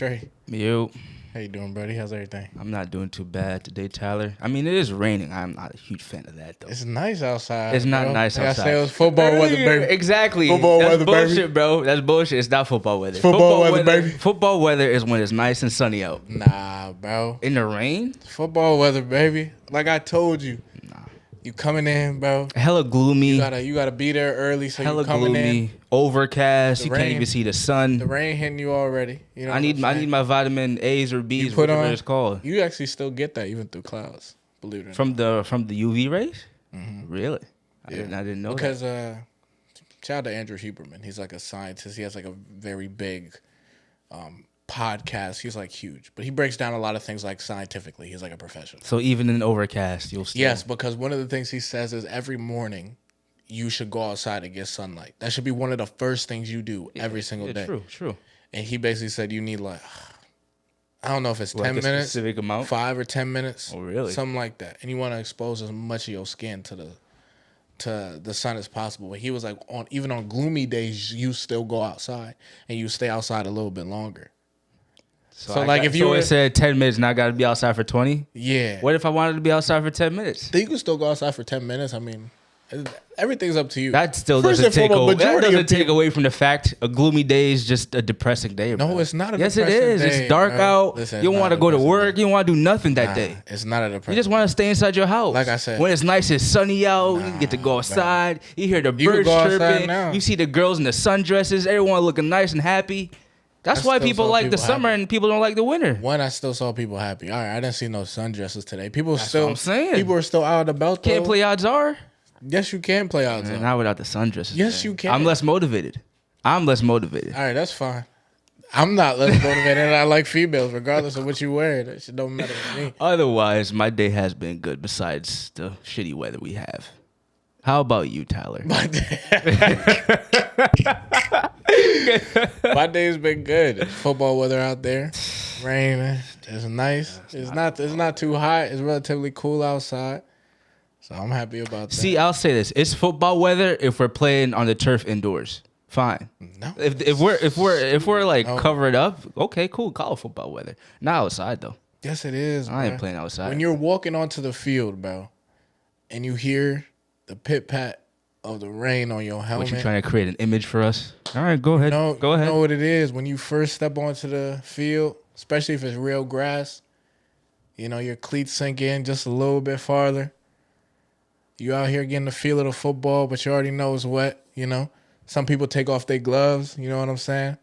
Trey, You. how you doing, buddy? How's everything? I'm not doing too bad today, Tyler. I mean, it is raining. I'm not a huge fan of that, though. It's nice outside. It's not bro. nice Like outside. I said, it was football weather, baby. Exactly. Football That's weather, bullshit, baby. bro. That's bullshit. It's not football weather. It's football weather, baby. Football weather is when it's nice and sunny out. Nah, bro. In the rain? Football weather, baby. Like I told you. Nah. You coming in, bro. Hella gloomy. You gotta be there early so Hella you coming gloomy. in. Overcast. The You can't rain. even see the sun. The rain hitting you already. You know I need my vitamin A's or B's, whatever it's called. You actually still get that even through clouds, believe it or From the UV rays? Mm-hmm. Really? Yeah. I didn't know because, that. shout out to Andrew Huberman. He's like a scientist. He has like a very big podcast. He's like huge, but he breaks down a lot of things like scientifically. He's like a professional. So even in overcast, you'll still... Yes, because one of the things he says is every morning you should go outside and get sunlight. That should be one of the first things you do every single day. True. And he basically said you need like, I don't know if it's 10 Like a minutes, specific amount? 5 or 10 minutes. Oh, really? Something like that. And you want to expose as much of your skin to the sun as possible. But he was like, even on gloomy days, you still go outside and you stay outside a little bit longer. So it said 10 minutes and I got to be outside for 20? Yeah. What if I wanted to be outside for 10 minutes? You can still go outside for 10 minutes. I mean, everything's up to you. That still First doesn't and foremost, take away from the fact a gloomy day is just a depressing day. No, bro. it's not a yes, depressing it is. day, It's dark bro. out. Listen, you don't want to go to work. day. You don't want to do nothing that day. It's not a depressing You just want to stay inside your house. Like I said. When it's nice and sunny out, you get to go outside. You hear the You can birds go outside chirping. now. You see the girls in the sundresses. Everyone looking nice and happy. That's why still people saw like the people summer happy. and people don't like the winter. One, I still saw people happy. All right, I didn't see no sundresses today. People That's what I'm saying. People are still out and about. Can't play odds are. Yes, you can play outside. Not without the sundresses. Yes, man. you can. I'm less motivated. All right, that's fine. I'm not less motivated. And I like females, regardless of what you wear. That shit don't matter to me. Otherwise, my day has been good besides the shitty weather we have. How about you, Tyler? My day's been good. Football weather out there, raining. It's nice. It's not too hot. It's relatively cool outside, so I'm happy about that. See, I'll say this: it's football weather if we're playing on the turf indoors. Fine. No. If we're like No. covered up, okay, cool. Call it football weather. Not outside though. Yes, it is. I ain't bruh. playing outside. When you're walking onto the field, bro, and you hear the pit pat of the rain on your helmet. What, you trying to create an image for us? All right, go ahead. No, Go ahead. You know what it is? When you first step onto the field, especially if it's real grass, you know, your cleats sink in just a little bit farther. You out here getting the feel of the football, but you already know it's wet, you know. Some people take off their gloves, you know what I'm saying?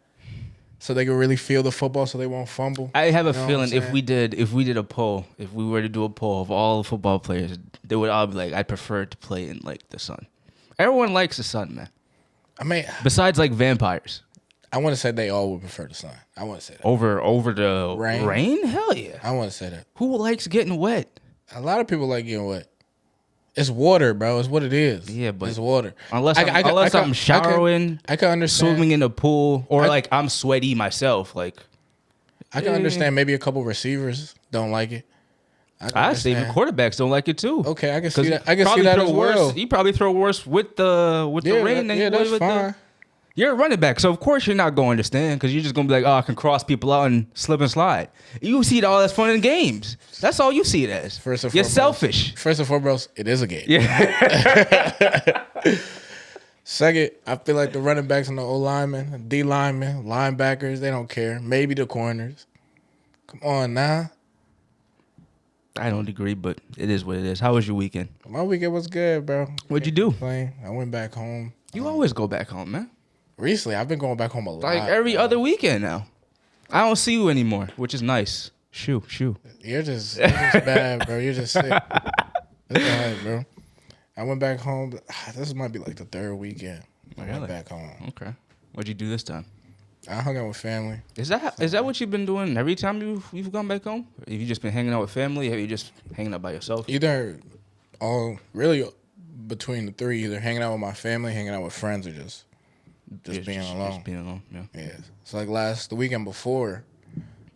So they can really feel the football so they won't fumble. I have a You know what feeling I'm if we did a poll, if we were to do a poll of all the football players, they would all be like, I prefer to play in like the sun. Everyone likes the sun, man. I mean, Besides like vampires. I want to say they all would prefer the sun. I want to say that. Over the rain? Hell yeah. I want to say that. Who likes getting wet? A lot of people like getting wet. It's water, bro. It's what it is. Yeah, but it's water. Unless I'm showering, I can understand. swimming in the pool, or like I'm sweaty myself. Like I can understand maybe a couple receivers don't like it. I say even quarterbacks don't like it too. Okay, I can see that. I can see that as well. You probably throw worse with the rain than you would with fine. You're a running back, so of course you're not going to stand because you're just going to be like, oh, I can cross people out and slip and slide. You see it all as fun in games. That's all you see it as. First and you're foremost, selfish. First and foremost, it is a game. Yeah. Second, I feel like the running backs and the O linemen, D linemen, linebackers, they don't care. Maybe the corners. Come on now. I don't agree, but it is what it is. How was your weekend? My weekend was good, bro. What'd you do? I went back home. You always go back home, man. Recently, I've been going back home a lot. Like every other weekend now. I don't see you anymore, which is nice. Shoo. You're just bad, bro. You're just sick. It's all right, bro. I went back home. This might be like the third weekend. I went back home. Okay. What'd you do this time? I hung out with family. Is that what you've been doing every time you've gone back home? Have you just been hanging out with family? Have you just hanging out by yourself? Either really between the three, either hanging out with my family, hanging out with friends, or just being alone. Just being alone, yeah. Yeah. So like the weekend before,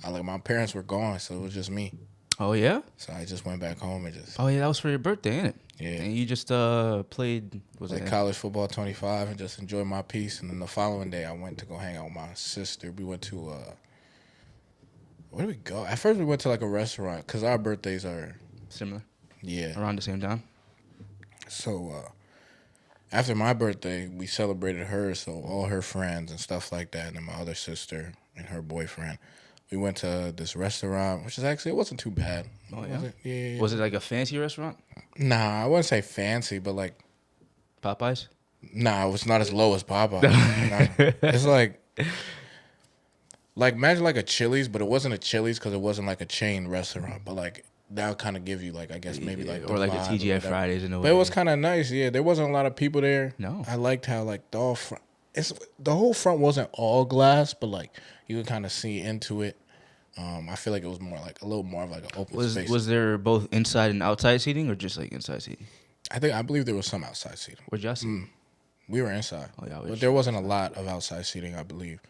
my parents were gone, so it was just me. Oh yeah? So I just went back home and just. Oh yeah, that was for your birthday, ain't it? Yeah. And you just played college football 25 and just enjoyed my peace. And then the following day, I went to go hang out with my sister. We went to Where did we go? At first, we went to like a restaurant because our birthdays are Similar, yeah. around the same time. So after my birthday, we celebrated hers. So all her friends and stuff like that, and then my other sister and her boyfriend. We went to this restaurant, which is actually it wasn't too bad. Oh yeah. Was it? Yeah. Was it like a fancy restaurant? Nah, I wouldn't say fancy, but like Popeyes. nah, it was not as low as Popeye. Nah. It's like imagine like a Chili's, but it wasn't a Chili's because it wasn't like a chain restaurant. But like that would kind of give you like I guess maybe like the or like a vibe or TGI whatever. Fridays in a way. But it was kind of nice. Yeah, there wasn't a lot of people there. No. I liked how like the whole front. The whole front wasn't all glass, but like you could kind of see into it. I feel like it was more like a little more of like an open space. Was there both inside and outside seating, or just like inside seating? I believe there was some outside seating. Where'd y'all sit? We were inside, Oh, yeah, but there wasn't a lot of outside seating, I believe.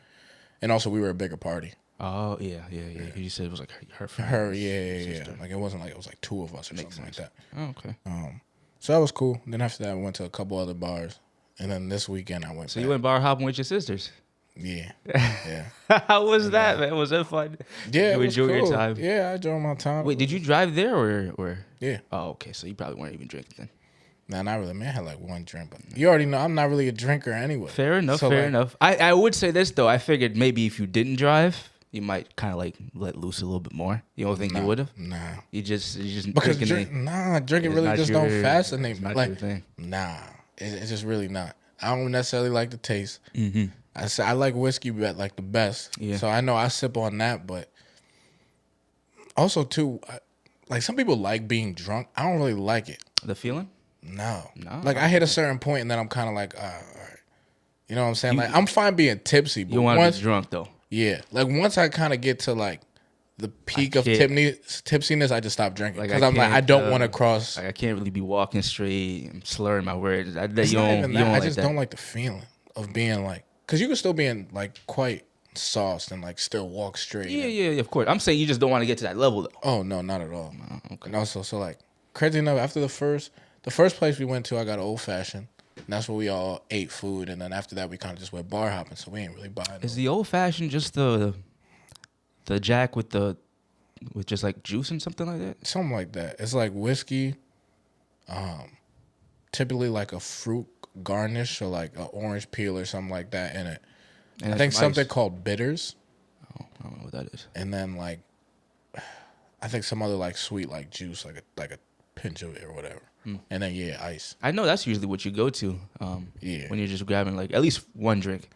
And also, we were a bigger party. Oh yeah. You said it was like her friend. Her, yeah. Like it wasn't like it was like two of us or something like that. Oh, okay. So that was cool. Then after that, I went to a couple other bars, and then this weekend I went. So back. you went bar hopping with your sisters? Yeah. How was that, man? Was that fun? Yeah, You it was enjoyed your cool. time? Yeah, I enjoyed my time. Wait, did you drive there or? Yeah. Oh, okay. So you probably weren't even drinking then. Nah, not really. Man, I had like one drink, but you already know I'm not really a drinker anyway. Fair enough. So, fair like, enough. I would say this though. I figured maybe if you didn't drive, you might kind of like let loose a little bit more. You don't think you would have? Nah. You just Because drinking drinking it's really not just your- don't fascinate it's me. not Like, your thing. nah, it's just really not. I don't necessarily like the taste. Mm-hmm. I like whiskey like the best. Yeah. So I know I sip on that, but also too, like some people like being drunk. I don't really like it. The feeling? No. No? Like I hit a certain point and then I'm kind of like, all right. You know what I'm saying? Like I'm fine being tipsy, but You want to once be drunk though. yeah, like once I kind of get to like the peak of can't- tipsiness, I just stop drinking Like, because I I'm like I can't, don't want to cross. Like I can't really be walking straight and slurring my words. It's You not don't, even you that. don't I like just that. don't like the feeling of being like, because you can still be in like quite sauced and like still walk straight. Yeah, and- yeah, of course. I'm saying you just don't want to get to that level though. Oh no, not at all. okay. And also, so like crazy enough, after the first place we went to, I got an old fashioned. And that's where we all ate food, and then after that, we kind of just went bar hopping. So we ain't really buying. Is the old fashioned just the Jack with just like juice and something like that? Something like that. It's like whiskey, typically like a fruit garnish or like an orange peel or something like that in it. And I think some something ice. called bitters, Oh, I don't know what that is. and then like I think some other like sweet like juice, like a pinch of it or whatever. And then yeah, ice. I know that's usually what you go to. Yeah. When you're just grabbing like at least one drink.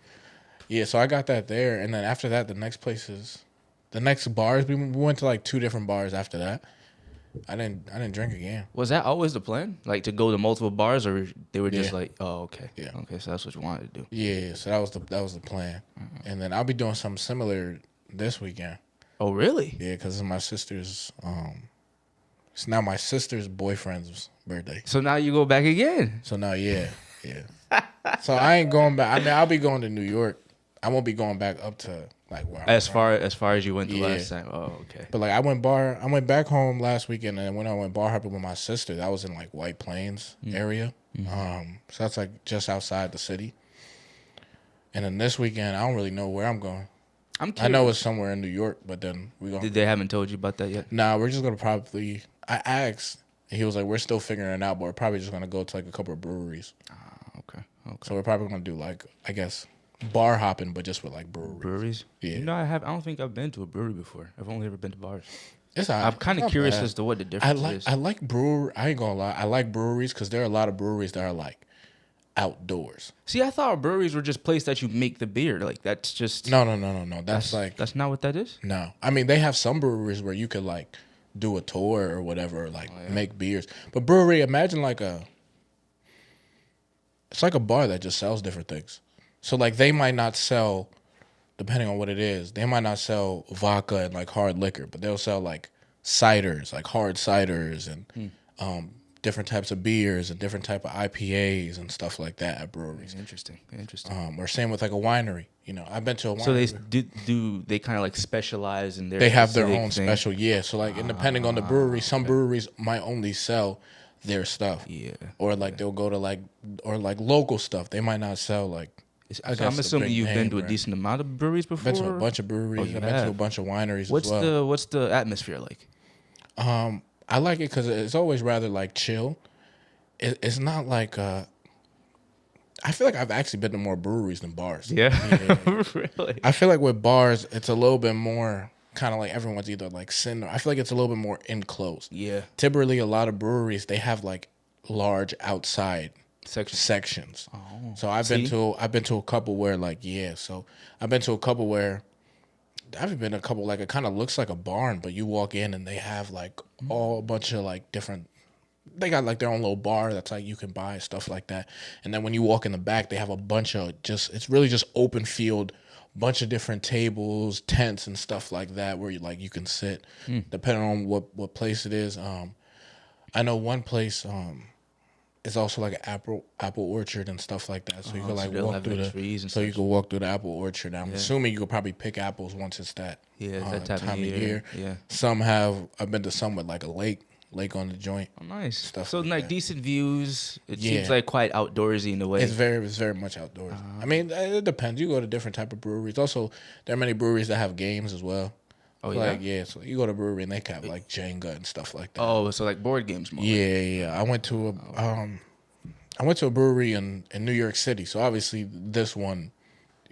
Yeah, so I got that there, and then after that, the next bars we went to like 2 different bars after that. I didn't drink again. Was that always the plan? Like to go to multiple bars, or they were just Yeah. like, oh, okay, Yeah. okay, so that's what you wanted to do. Yeah, so that was the plan, and then I'll be doing something similar this weekend. Oh, really? Yeah, because it's my sister's. It's now my sister's boyfriend's birthday. So now you go back again. So now, yeah. So I ain't going back. I mean, I'll be going to New York. I won't be going back up to like where. As far as you went the Yeah. last time. Oh, okay. But like I went back home last weekend, and when I went bar hopping with my sister, that was in like White Plains area. So that's like just outside the city. And then this weekend, I don't really know where I'm going. I'm I curious. know it's somewhere in New York, but then we going. They haven't told you about that yet. Nah, we're just gonna probably. I asked, and he was like, "We're still figuring it out, but we're probably just gonna go to like a couple of breweries. Okay. So we're probably gonna do like, I guess, bar hopping, but just with like breweries. Breweries. Yeah. You know, I don't think I've been to a brewery before. I've only ever been to bars. It's I'm kind of curious as to what the difference is. I like brewer. I ain't gonna lie. I like breweries because there are a lot of breweries that are like outdoors. See, I thought breweries were just places that you make the beer. Like that's just No. That's like that's not what that is. no. I mean, they have some breweries where you could like do a tour or whatever, like make beers. But brewery, imagine like it's like a bar that just sells different things. So like they might not sell, depending on what it is, they might not sell vodka and like hard liquor, but they'll sell like ciders, like hard ciders and different types of beers and different type of IPAs and stuff like that at breweries. Interesting. Or same with like a winery. You know, I've been to a winery. So they do they kind of like specialize in their. They have their specific own thing? special, yeah. So like, and depending on the brewery, some breweries might only sell their stuff. Yeah. Or like they'll go to like, or like local stuff. They might not sell like I So I'm guess the assuming big you've been name to a brand. decent amount of breweries before. Been to a bunch of Oh, breweries. you I've been to a have. bunch of wineries What's as well. what's the atmosphere like? I like it because it's always rather like chill. It's not like I feel like I've actually been to more breweries than bars. Yeah, Yeah. really. I feel like with bars, it's a little bit more kind of like everyone's either like sitting. I feel like it's a little bit more enclosed. Yeah, Typically, a lot of breweries they have like large outside section. sections. Oh, So I've been see? to a couple where like yeah. So I've been to a couple where I've been to a couple like it kind of looks like a barn, but you walk in and they have like all a bunch of like different. They got like their own little bar that's like you can buy stuff like that. And then when you walk in the back, they have a bunch of just it's really just open field, bunch of different tables, tents and stuff like that where you can sit depending on what place it is. I know one place is also like an apple orchard and stuff like that. So you Oh, can so like they'll walk have, through like, the trees and so you such. can walk through the apple orchard. I'm Yeah. assuming you could probably pick apples once it's that Yeah, it's that time of of year. year. Yeah. Some have I've been to some with like a lake on the joint. Oh, nice. Stuff So like like that. decent views. It seems Yeah. like quite outdoorsy in a way. It's very much outdoors. I mean, it depends. You go to different type of breweries. Also, there are many breweries that have games as well. Oh, Like yeah? so you go to a brewery and they have like Jenga and stuff like that. Oh, so like board games more. Yeah. I went to a brewery in New York City. So obviously this one,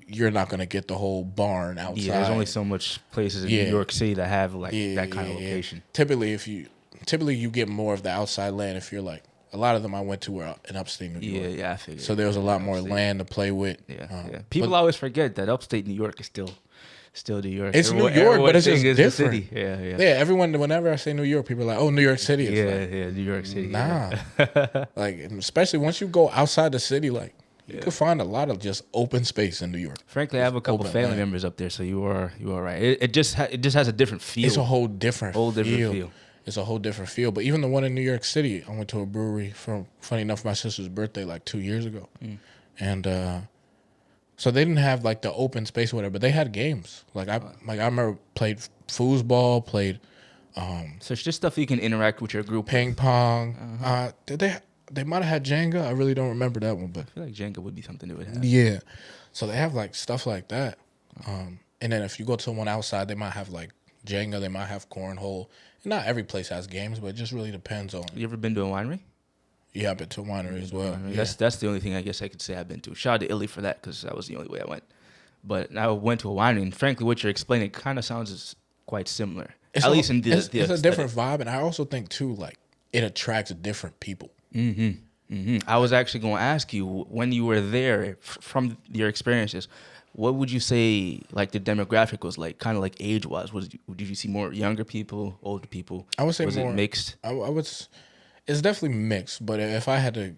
you're not gonna get the whole barn outside. Yeah, there's only so much places in Yeah. New York City that have like Yeah, that kind yeah, of yeah. location. Typically you get more of the outside land if you're like a lot of them I went to were in upstate New Yeah, York. yeah, I figured. So there was a lot more Upstate. land to play with. Yeah, Um, yeah. People but always forget that upstate New York is still New York. It's New York, everyone but it's just thinks the different. city. Yeah, yeah. Yeah, everyone. Whenever I say New York, people are like, "Oh, New York City." It's Yeah, like, yeah, New York City. nah. Yeah. Like, and especially once you go outside the city, like you can find a lot of just open space in New York. Frankly, I have a couple open family land. members up there, so you are right. It just has a different feel. It's a whole different feel. It's a whole different feel. But even the one in New York City, I went to a brewery for funny enough my sister's birthday like 2 years ago, and so they didn't have like the open space or whatever, but they had games. I remember played foosball, played So it's just stuff you can interact with your group. ping pong. Did they might have had Jenga? I really don't remember that one, but I feel like Jenga would be something they would have. yeah. So they have like stuff like that. And then if you go to one outside, they might have like Jenga, they might have cornhole. And not every place has games, but it just really depends on. You ever been to a winery? Yeah, I've been to a winery as well. Yeah. That's the only thing I guess I could say I've been to. Shout out to Illy for that because that was the only way I went. But I went to a winery, and frankly, what you're explaining kind of sounds quite similar. It's At a- least in the it's a aesthetic. different vibe, and I also think too, like it attracts different people. I was actually going to ask you when you were there, from your experiences, what would you say like the demographic was like, kind of like age wise? Did you see more younger people, older people? I would say was more it mixed? I would. It's definitely mixed, but if I had to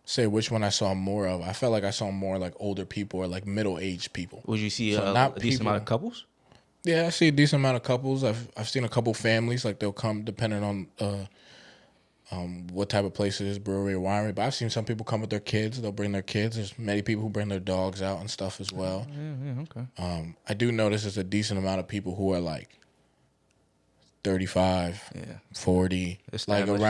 say which one I saw more of, I felt like I saw more like older people or like middle-aged people. Would you see So a not decent amount of people- couples? Yeah, I see a decent amount of couples. I've seen a couple families, like they'll come depending on what type of place it is, brewery or winery. But I've seen some people come with their kids. They'll bring their kids. There's many people who bring their dogs out and stuff as well. Yeah, okay. I do notice there's a decent amount of people who are like 35, Yeah. 40, Established.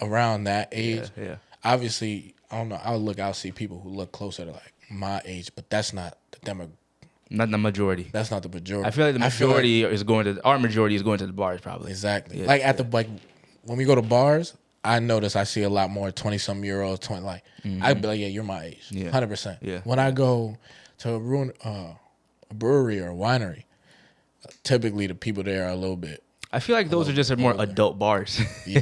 around that age. Yeah. Obviously, I don't know. I'll see people who look closer to like my age, but that's not the demo. Not the majority. That's not the majority. I feel like the majority is going to our majority is going to the bars probably. Exactly. Yeah, Like at the when we go to bars, I notice I see a lot more 20-some year olds. I'd be like, yeah, you're my age, Yeah. 100%. Yeah. When I go to a brewery or a winery, typically the people there are a little bit. I feel like those are just more adult bars. Yeah.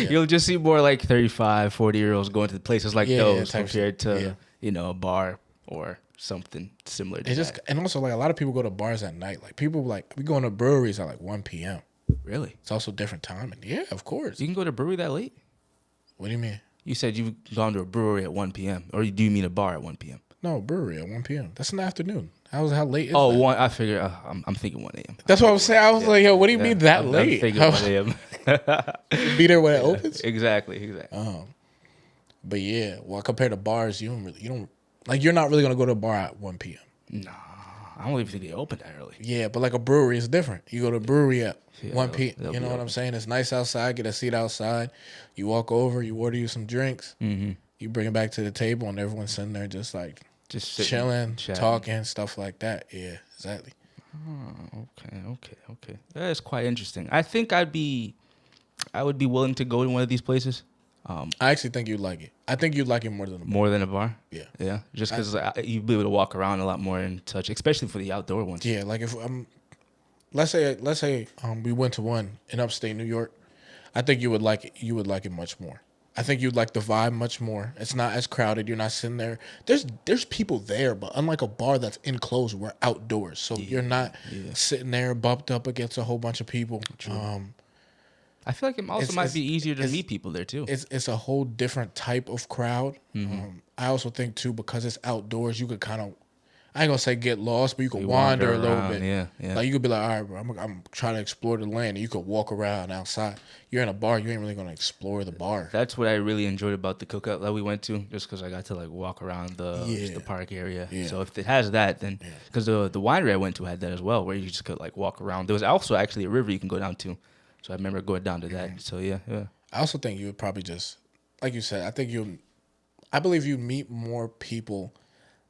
You'll just see more like 35, 40-year-olds going to places like Yeah, those type compared shit. to, a bar or something similar to It's just that. and also like a lot of people go to bars at night. Like people like we go to breweries at like 1 p.m. Really? It's also different timing. Yeah, of course. You can go to a brewery that late? What do you mean? You said you've gone to a brewery at 1 p.m. Or do you mean a bar at 1 p.m.? No, brewery at 1 p.m. That's in the afternoon. How late is Oh, that? one. I figure I'm thinking 1 a.m. That's what I was saying. I was like, yo, what do you mean that I'm late? thinking 1 a.m. Be there when it opens? Exactly. But yeah, well, compared to bars, you don't like you're not really gonna go to a bar at 1 p.m. Nah, I don't even think they open that early. Yeah, but like a brewery is different. You go to a brewery at Yeah, 1 p.m. they'll You be know what I'm open. saying? It's nice outside. Get a seat outside. You walk over. You order you some drinks. You bring it back to the table, and everyone's sitting there just like Just sitting, chilling, chatting. talking, stuff like that. Yeah, exactly. Okay. That's quite interesting. I think I would be willing to go to one of these places. I actually think you'd like it. I think you'd like it more than a bar. More than a bar. Yeah. Yeah. Just because you'd be able to walk around a lot more and touch, especially for the outdoor ones. Yeah, like if let's say we went to one in upstate New York, I think you would like it. You would like it much more. I think you'd like the vibe much more. It's not as crowded. You're not sitting there. There's people there, but unlike a bar that's enclosed, we're outdoors, so you're not sitting there bumped up against a whole bunch of people. I feel like it also might be easier to meet people there too. It's a whole different type of crowd. I also think too, because it's outdoors, you could kind of, I ain't gonna say get lost, but you could wander a little bit. Yeah. Like you could be like, all right, bro, I'm trying to explore the land. And you could walk around outside. You're in a bar, you ain't really gonna explore the bar. That's what I really enjoyed about the cookout that we went to, just because I got to like walk around the park area. Yeah. So if it has that, then because the winery I went to had that as well, where you just could like walk around. There was also actually a river you can go down to. So I remember going down to that. So yeah. I also think you would probably just, like you said, I believe you meet more people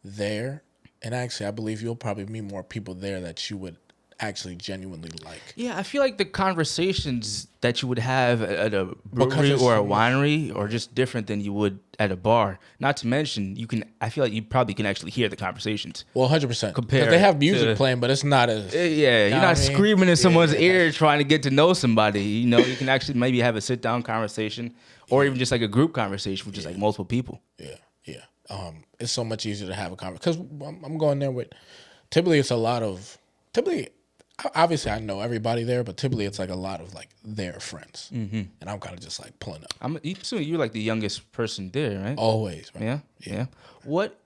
there. And actually, I believe you'll probably meet more people there that you would actually genuinely like. Yeah, I feel like the conversations that you would have at a brewery or a winery are just different than you would at a bar. Not to mention, I feel like you probably can actually hear the conversations. Well, 100%. Compared they have music playing, but it's not as... Yeah, you're not screaming in someone's ear trying to get to know somebody. You know, you can actually maybe have a sit-down conversation or even just like a group conversation with just like multiple people. Yeah. It's so much easier to have a conversation. Because I'm going there with... Typically, obviously, I know everybody there, but typically it's like a lot of like their friends, and I'm kind of just like pulling up. You're like the youngest person there, right? Always, right? Yeah. What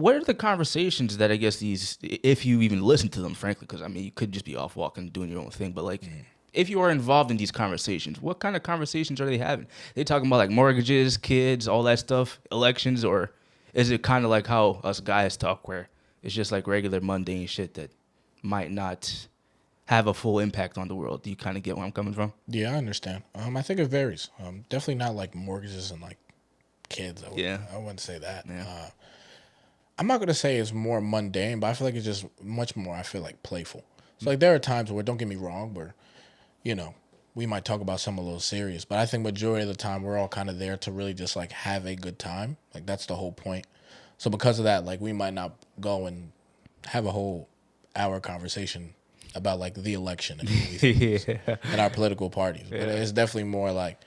are the conversations that I guess if you even listen to them, frankly, because I mean you could just be off walking doing your own thing, but like if you are involved in these conversations, what kind of conversations are they having? They talking about like mortgages, kids, all that stuff, elections, or is it kind of like how us guys talk, where it's just like regular mundane shit that might not have a full impact on the world? Do you kind of get where I'm coming from? Yeah, I understand. I think it varies. Definitely not like mortgages and like kids. I wouldn't say that. Yeah. I'm not gonna say it's more mundane, but I feel like it's just much more. I feel like playful. So like there are times where, don't get me wrong, where we might talk about something a little serious, but I think majority of the time we're all kind of there to really just like have a good time. Like that's the whole point. So because of that, like we might not go and have a whole hour conversation about like the election and our political parties. But it's definitely more like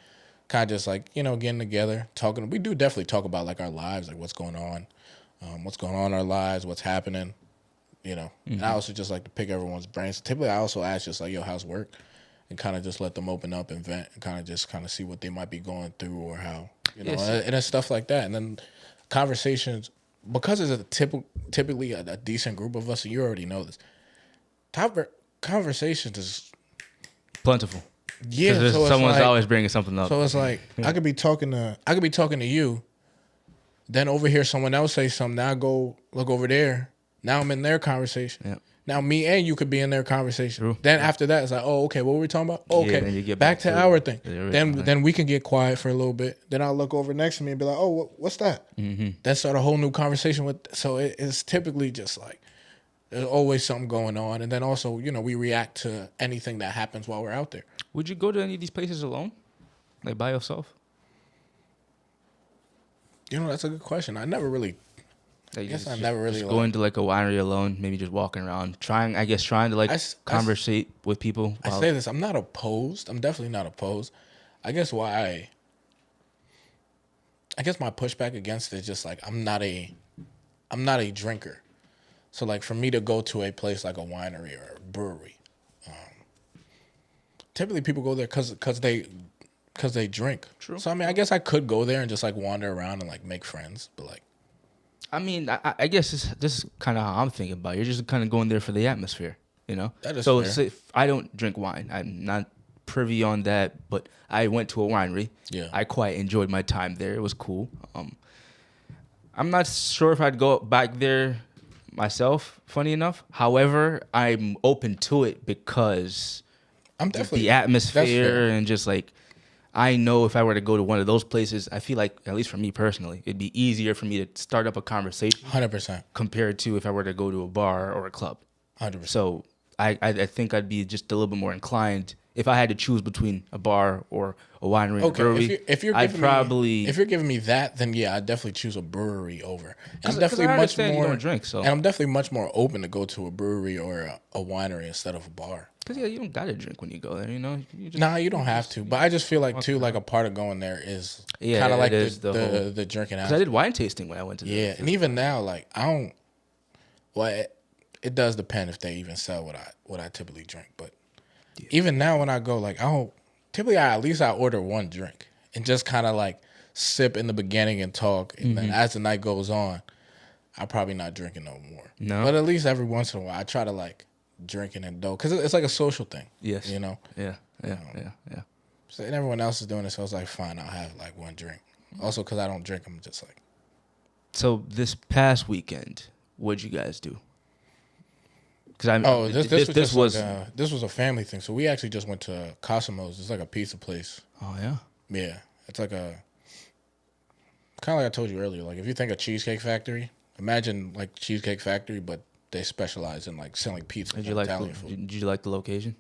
kind of just like, getting together, talking. We do definitely talk about like our lives, like what's going on in our lives, what's happening, And I also just like to pick everyone's brains. Typically I also ask just like, yo, how's work? And kind of just let them open up and vent and kind of see what they might be going through or how, and it's stuff like that. And then conversations, because it's typically a decent group of us, and you already know this, conversations is plentiful. Yeah, so someone's like, always bringing something up. So it's like I could be talking to you, then over here someone else say something. Now I go look over there. Now I'm in their conversation. Yeah. Now me and you could be in their conversation. True. Then after that, it's like, oh, okay, what were we talking about? Oh, okay, then you get back to our thing. Then Then we can get quiet for a little bit. Then I'll look over next to me and be like, oh, what's that? Mm-hmm. That's sort of a whole new conversation So it's typically just like there's always something going on, and then also we react to anything that happens while we're out there. Would you go to any of these places alone, like by yourself? That's a good question. I never really. Like I guess I never really just going to like a winery alone, maybe just walking around, trying to like conversate with people. I say this, I'm not opposed. I'm definitely not opposed. I guess my pushback against it is just like I'm not a drinker. So like for me to go to a place like a winery or a brewery, typically people go there because they drink. True. So I mean, I guess I could go there and just like wander around and like make friends, but like. I mean, I guess this is kind of how I'm thinking about it. You're just kind of going there for the atmosphere, That is so fair. I don't drink wine. I'm not privy on that, but I went to a winery. Yeah. I quite enjoyed my time there. It was cool. I'm not sure if I'd go back there myself, funny enough. However, I'm open to it because I'm definitely the atmosphere and just like, I know if I were to go to one of those places, I feel like, at least for me personally, it'd be easier for me to start up a conversation 100%. compared to if I were to go to a bar or a club. 100%. So I think I'd be just a little bit more inclined if I had to choose between a bar or a winery or Okay, brewery. if you're I'd giving probably me if you're giving me that, then yeah, I'd definitely choose a brewery over. And I'm 'cause definitely I much understand you more don't drink, so and I'm definitely much more open to go to a brewery or a winery instead of a bar. because yeah, you don't gotta drink when you go there. You know, you just Nah, you don't have to. But I just feel like too, like a part of going there is kind of like it is the whole. the drinking Because I aspect. did wine tasting when I went to Yeah, and even now, like I don't. Well, it does depend if they even sell what I typically drink. But even now, when I go, like I don't. Typically, at least I order one drink and just kind of like sip in the beginning and talk, and then as the night goes on, I'm probably not drinking no more. No? But at least every once in a while, I try to like drink and indulge because it's like a social thing. Yes. You know. Yeah. So, and everyone else is doing it, so I was like, fine, I'll have like one drink. Also, because I don't drink, I'm just like. So this past weekend, what'd you guys do? Because This was a family thing. So we actually just went to Cosimo's. It's like a pizza place. Oh yeah. Yeah, it's like a kind of like I told you earlier. Like if you think of Cheesecake Factory, imagine like Cheesecake Factory, but they specialize in like selling pizza and Italian food. Did you like the location?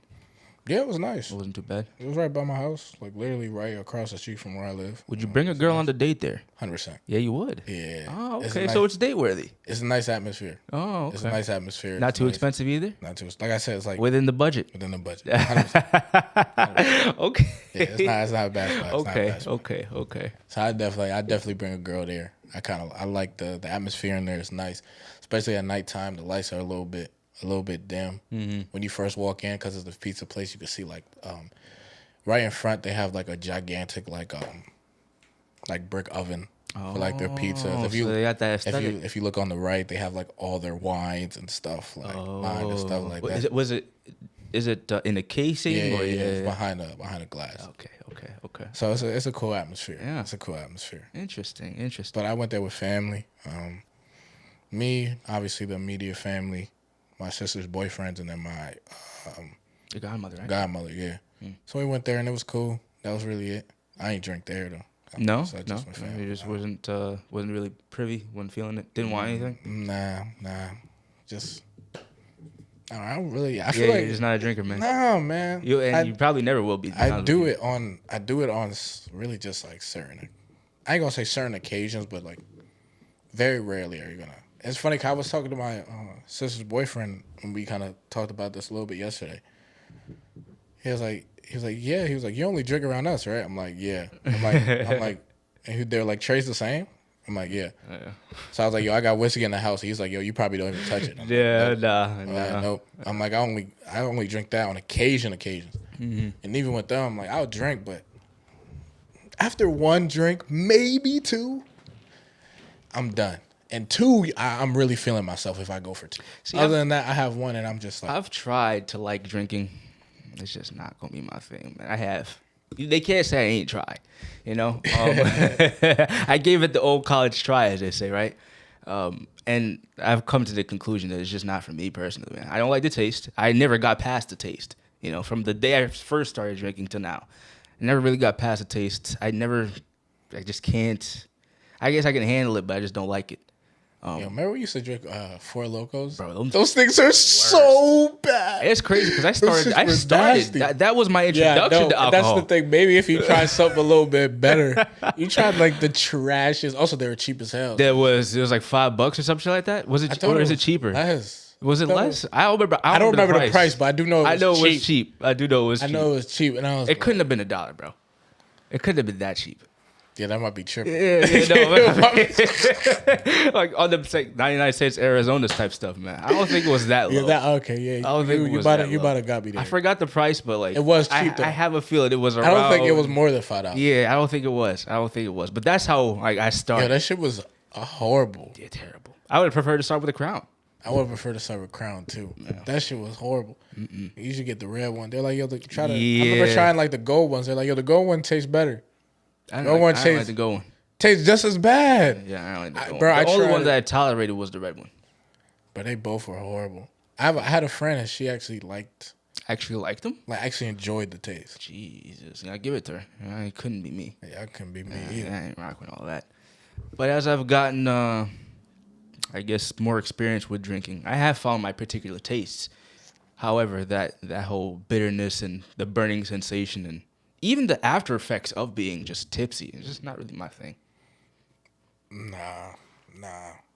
Yeah, it was nice. It wasn't too bad. It was right by my house, like literally right across the street from where I live. Would you bring a girl on the date there? 100%. Yeah, you would. Yeah. Oh, It's okay. a nice- So it's date worthy. It's a nice atmosphere. Oh, okay. It's a nice atmosphere. Not It's too nice. expensive either. Not too. Like I said, it's like Within the budget. within the budget. 100%. Okay. Yeah, it's not a bad spot. It's not a Okay. bad spot. Okay. So I definitely bring a girl there. I like the atmosphere in there. It's nice, especially at nighttime. The lights are a little bit dim when you first walk in because it's the pizza place. You can see like right in front they have like a gigantic like brick oven for like their pizzas. So they got that aesthetic. if you look on the right, they have like all their wines and stuff like behind and stuff like that. Is it in a casing? Yeah, or It's behind a glass. Okay. So it's a cool atmosphere. Yeah. It's a cool atmosphere. Interesting. But I went there with family. Me, obviously the immediate family, my sister's boyfriends, and then my Your godmother, right? godmother. Yeah. So we went there and it was cool. That was really it. I ain't drink there though. No, So just my family. you just wasn't really privy, wasn't feeling it, didn't want anything. Nah. Just I don't really. I feel like you're just not a drinker, man. no, man. You probably never will be. I do it on really just like certain. I ain't gonna say certain occasions, but like very rarely are you gonna. It's funny 'cause I was talking to my sister's boyfriend when we kind of talked about this a little bit yesterday. He was like, yeah. He was like, you only drink around us, right? I'm like, yeah. I'm like, and they're like, Trey's the same. I'm like, yeah. So I was like, yo, I got whiskey in the house. He's like, yo, you probably don't even touch it. I'm like, nah. nope. I'm like, I only drink that on occasions. And even with them, I'm like, I'll drink, but after one drink, maybe two, I'm done. And two, I'm really feeling myself if I go for two. See, Other than that, I have one, and I'm just like, I've tried to like drinking. It's just not gonna be my thing, man. I have. They can't say I ain't tried, you know. I gave it the old college try, as they say, right? And I've come to the conclusion that it's just not for me personally, man. I don't like the taste. I never got past the taste, you know, from the day I first started drinking to now. I never really got past the taste. I just can't. I guess I can handle it, but I just don't like it. remember we used to drink Four Locos? Bro, those things are so bad. It's crazy because I started. That was my introduction to alcohol. That's the thing. Maybe if you try something a little bit better, you tried like the trashes. Also, they were cheap as hell. It was like $5 or something like that. Was it or is it cheaper? Was it less? I don't remember. I don't remember the price, but I do know. I know it was cheap. I do know it was cheap. I know it was cheap, and I was. It couldn't have been $1, bro. It couldn't have been that cheap. Yeah, that might be tripping. Like on the like 99 cents Arizona's type stuff, man. I don't think it was that low. I don't think you about to got me there. I forgot the price, but like it was cheap. Though. I have a feeling it was around. I don't think it was more than $5. Yeah, I don't think it was. But that's how like I started. Yeah, that shit was horrible. Yeah, terrible. I would have preferred to start with a Crown. I would prefer to start with Crown too. Yeah. That shit was horrible. You should get the red one. They're like, yo, try to. Yeah. I remember trying like the gold ones. They're like, yo, the gold one tastes better. I don't like the gold one. Tastes just as bad. Yeah, I don't like the gold one. Bro, the only one that I tolerated was the red one. But they both were horrible. I had a friend and she actually liked. Actually liked them? Like, actually enjoyed the taste. Jesus, I give it to her. It couldn't be me. Yeah, it couldn't be me I either. ain't rocking all that. But as I've gotten, I guess, more experience with drinking, I have found my particular tastes. However, that whole bitterness and the burning sensation and even the after effects of being just tipsy is just not really my thing. Nah.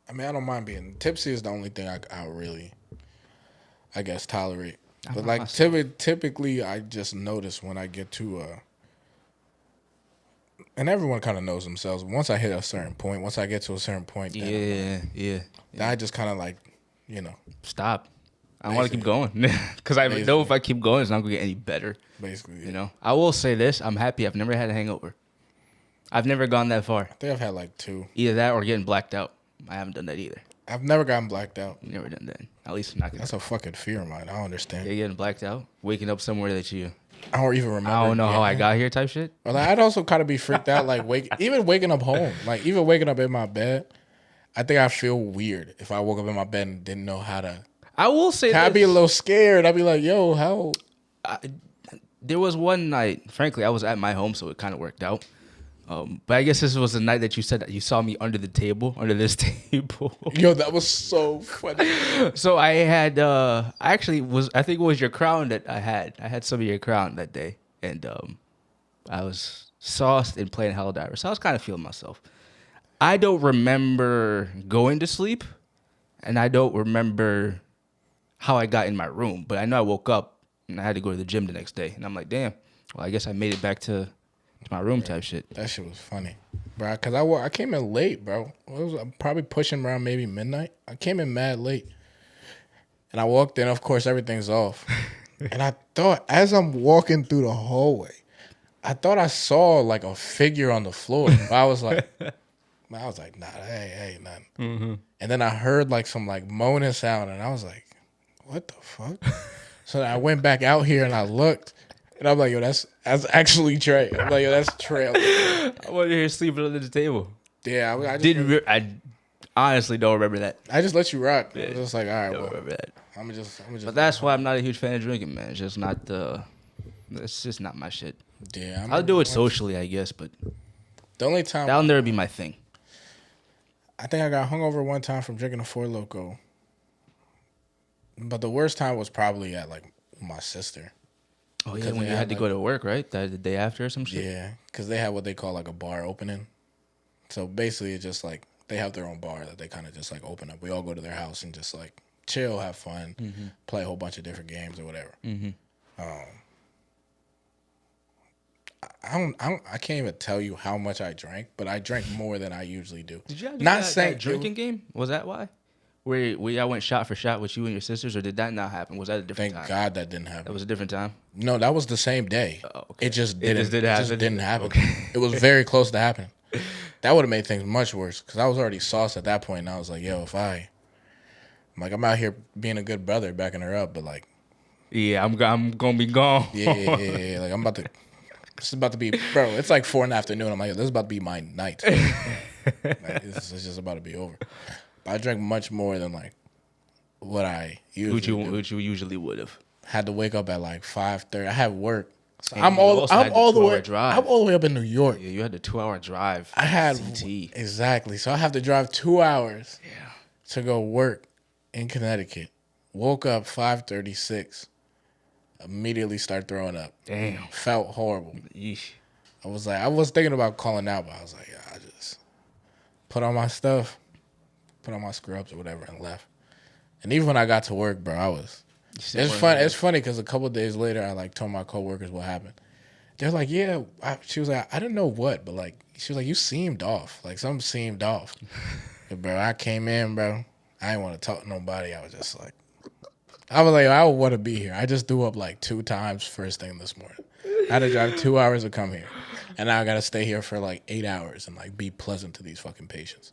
I mean, I don't mind being tipsy. Is the only thing I really, I guess, tolerate. But like typically, I just notice when I get to and everyone kind of knows themselves. Once I hit a certain point, once I get to a certain point, then then I just kind of like, Stop. I don't want to keep going because I know if I keep going, it's not going to get any better. Basically, You know, I will say this: I'm happy I've never had a hangover. I've never gone that far. I think I've had like 2. Either that or getting blacked out. I haven't done that either. I've never gotten blacked out. Never done that. At least not. That's a fucking fear of mine. I don't understand. You're getting blacked out, waking up somewhere that you. I don't even remember. I don't know how I got here, type shit. Or like, I'd also kind of be freaked out, like even waking up home, like even waking up in my bed. I think I feel weird if I woke up in my bed and didn't know how to. I will say I'd be a little scared. I'd be like, "Yo, how?" There was one night, frankly, I was at my home, so it kind of worked out. But I guess this was the night that you said that you saw me under this table. Yo, that was so funny. So I had, I think it was your crown that I had. I had some of your crown that day, and I was sauced and playing Helldiver, so I was kind of feeling myself. I don't remember going to sleep, and I don't remember how I got in my room, but I know I woke up and I had to go to the gym the next day, and I'm like, damn, well, I guess I made it back to my room type shit. That shit was funny, bro. Because I came in late, bro. I'm probably pushing around maybe midnight. I came in mad late, and I walked in. Of course, everything's off, and I thought as I'm walking through the hallway, I thought I saw like a figure on the floor. I was like, nah, hey, nothing. Mm-hmm. And then I heard like some like moaning sound, and I was like, what the fuck? So I went back out here and I looked, and I'm like, yo, that's actually Trey. I'm like, yo, that's Trey. I was here sleeping under the table. Yeah, I honestly don't remember that. I just let you rock. I was just like, all right, Don't remember that. I'm just. But that's why I'm not a huge fan of drinking, man. It's just not it's just not my shit. Yeah, I'll do it socially, I guess, but the only time that'll never be my thing. I think I got hungover one time from drinking a Four Loko. But the worst time was probably at like my sister. Oh yeah, when you had to go to work, right? The day after or some shit. Yeah, because they had what they call like a bar opening. So basically, it's just like they have their own bar that they kind of just like open up. We all go to their house and just like chill, have fun, play a whole bunch of different games or whatever. I can't even tell you how much I drank, but I drank more than I usually do. Did you have that drinking game? Was that why? Where y'all went shot for shot with you and your sisters, or did that not happen? Was that a different time? Thank God that didn't happen. That was a different time? No, that was the same day. Oh, okay. It just didn't happen. Okay. It was very close to happening. That would have made things much worse because I was already sauced at that point, and I was like, yo, I'm out here being a good brother, backing her up, but like, yeah, I'm gonna be gone. Yeah. Like this is about to be, bro. It's like 4 PM. I'm like, this is about to be my night. Like, it's just about to be over. But I drank much more than like what I usually do. Which you usually would have. Had to wake up at like 5:30. I had work. So And I'm all the way drive. I'm all the way up in New York. Yeah, you had the 2-hour drive. I had CT. Exactly. So I have to drive 2 hours Yeah. to go work in Connecticut. Woke up 5:36. Immediately start throwing up. Damn. Felt horrible. Yeesh. I was thinking about calling out, but I was like, yeah, I just put on my stuff, put on my scrubs or whatever, and left. And even when I got to work, bro, it's funny because a couple of days later, I like told my coworkers what happened. They're like, yeah. She was like, I didn't know what, but like, she was like, you seemed off. Like something seemed off. But bro, I came in, bro. I didn't want to talk to nobody. I was just like, I don't want to be here. I just threw up like 2 times first thing this morning. I had to drive 2 hours to come here. And now I got to stay here for like 8 hours and like be pleasant to these fucking patients.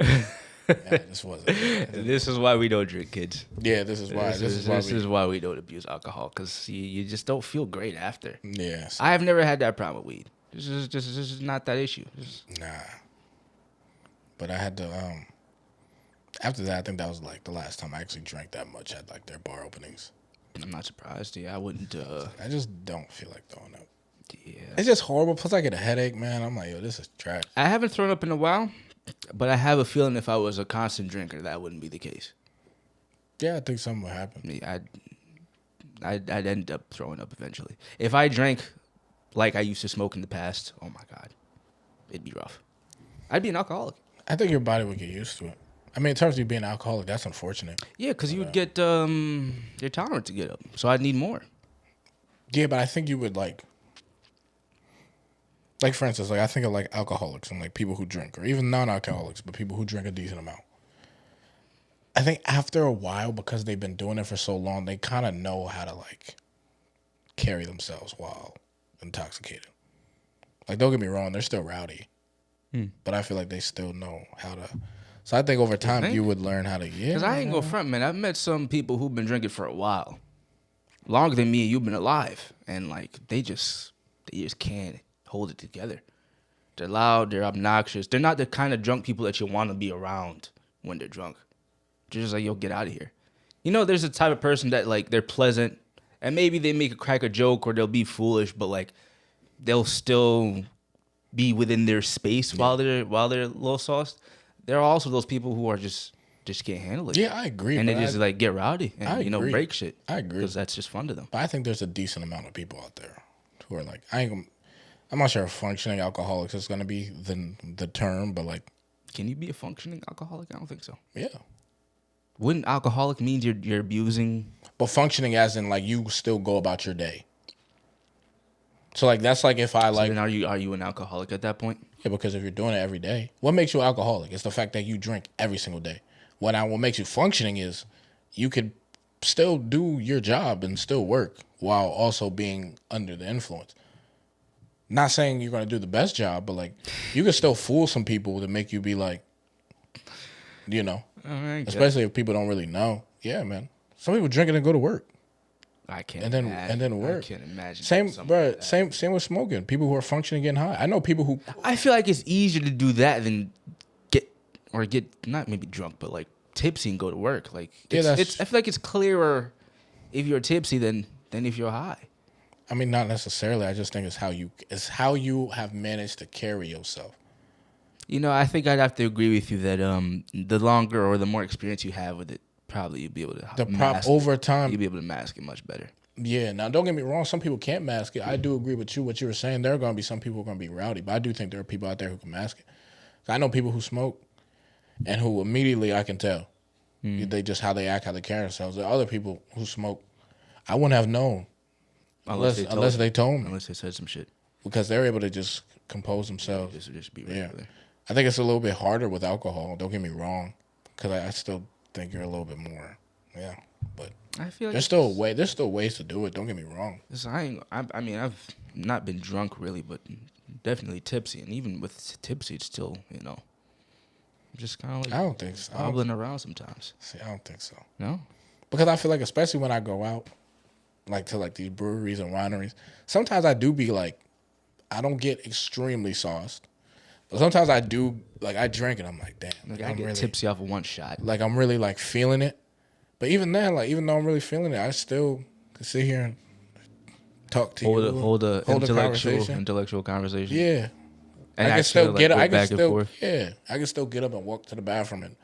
It just wasn't. This is why we don't drink, kids. Yeah, this is why we don't abuse alcohol, because you just don't feel great after. Yeah. I have never had that problem with weed. This is not that issue. Nah. But I had to, after that, I think that was like the last time I actually drank that much at like their bar openings. I'm not surprised. Yeah, I wouldn't. I just don't feel like throwing up. Yeah, It's just horrible. Plus, I get a headache, man. I'm like, yo, this is trash. I haven't thrown up in a while, but I have a feeling if I was a constant drinker, that wouldn't be the case. Yeah, I think something will happen. Me, I'd end up throwing up eventually. If I drank like I used to smoke in the past, oh my God, it'd be rough. I'd be an alcoholic. I think your body would get used to it. I mean, in terms of you being an alcoholic, that's unfortunate. Yeah, because you would get your tolerance to get up, so I'd need more. Yeah, but I think you would like for instance, like I think of like alcoholics and like people who drink, or even non-alcoholics, but people who drink a decent amount. I think after a while, because they've been doing it for so long, they kind of know how to like carry themselves while intoxicated. Like, don't get me wrong, they're still rowdy, but I feel like they still know how to. So I think over time you would learn how to. Yeah, Because I ain't go front, man. I've met some people who've been drinking for a while, longer than me and you've been alive, and like they just can't hold it together. They're loud, they're obnoxious. They're not the kind of drunk people that you want to be around when they're drunk. They're just like, yo, get out of here. You know, there's a type of person that like they're pleasant, and maybe they make a crack a joke or they'll be foolish, but like they'll still be within their space while they're a little sauced. There are also those people who are just can't handle it. Yeah, I agree. And they just like get rowdy and break shit. I agree because that's just fun to them. But I think there's a decent amount of people out there who are like, I'm not sure if functioning alcoholics is going to be the term, but like, can you be a functioning alcoholic? I don't think so. Yeah. Wouldn't alcoholic mean you're abusing? But functioning as in like you still go about your day. So like that's like if I like. So then are you an alcoholic at that point? Yeah, because if you're doing it every day, what makes you alcoholic? It's the fact that you drink every single day. What makes you functioning is you could still do your job and still work while also being under the influence. Not saying you're going to do the best job, but like you can still fool some people to make you be like, you know, especially if people don't really know. Yeah, man. Some people drink it and go to work. I can't. And then work. I can't imagine. Same with smoking. People who are functioning getting high. I know people who. I feel like it's easier to do that than get not maybe drunk, but like tipsy and go to work. Like I feel like it's clearer if you're tipsy than if you're high. I mean, not necessarily. I just think it's how you have managed to carry yourself. You know, I think I'd have to agree with you that the longer or the more experience you have with it, probably you'll be able to over time you'll be able to mask it much better. Yeah. Now, don't get me wrong. Some people can't mask it. I do agree with you. What you were saying, there are going to be some people who are going to be rowdy, but I do think there are people out there who can mask it. I know people who smoke and who immediately I can tell. They just how they act, how they carry themselves. There are other people who smoke. I wouldn't have known unless they told me. Unless they said some shit. Because they're able to just compose themselves. Just be regular. Yeah. I think it's a little bit harder with alcohol. Don't get me wrong. Because I still think you're a little bit more. Yeah. But I feel like there's still ways to do it. Don't get me wrong. I mean, I've not been drunk really, but definitely tipsy. And even with tipsy, it's still, just kind of like I don't think so. Wobbling around sometimes. See, I don't think so. No? Because I feel like, especially when I go out, like to like these breweries and wineries, sometimes I do be like, I don't get extremely sauced. But sometimes I do, like I drink and I'm like, damn. Like I get really tipsy off of one shot. Like I'm really like feeling it. But even then, like even though I'm really feeling it, I still can sit here and talk to you. Hold a intellectual conversation. Yeah. And I can still get up. I can still get up and walk to the bathroom and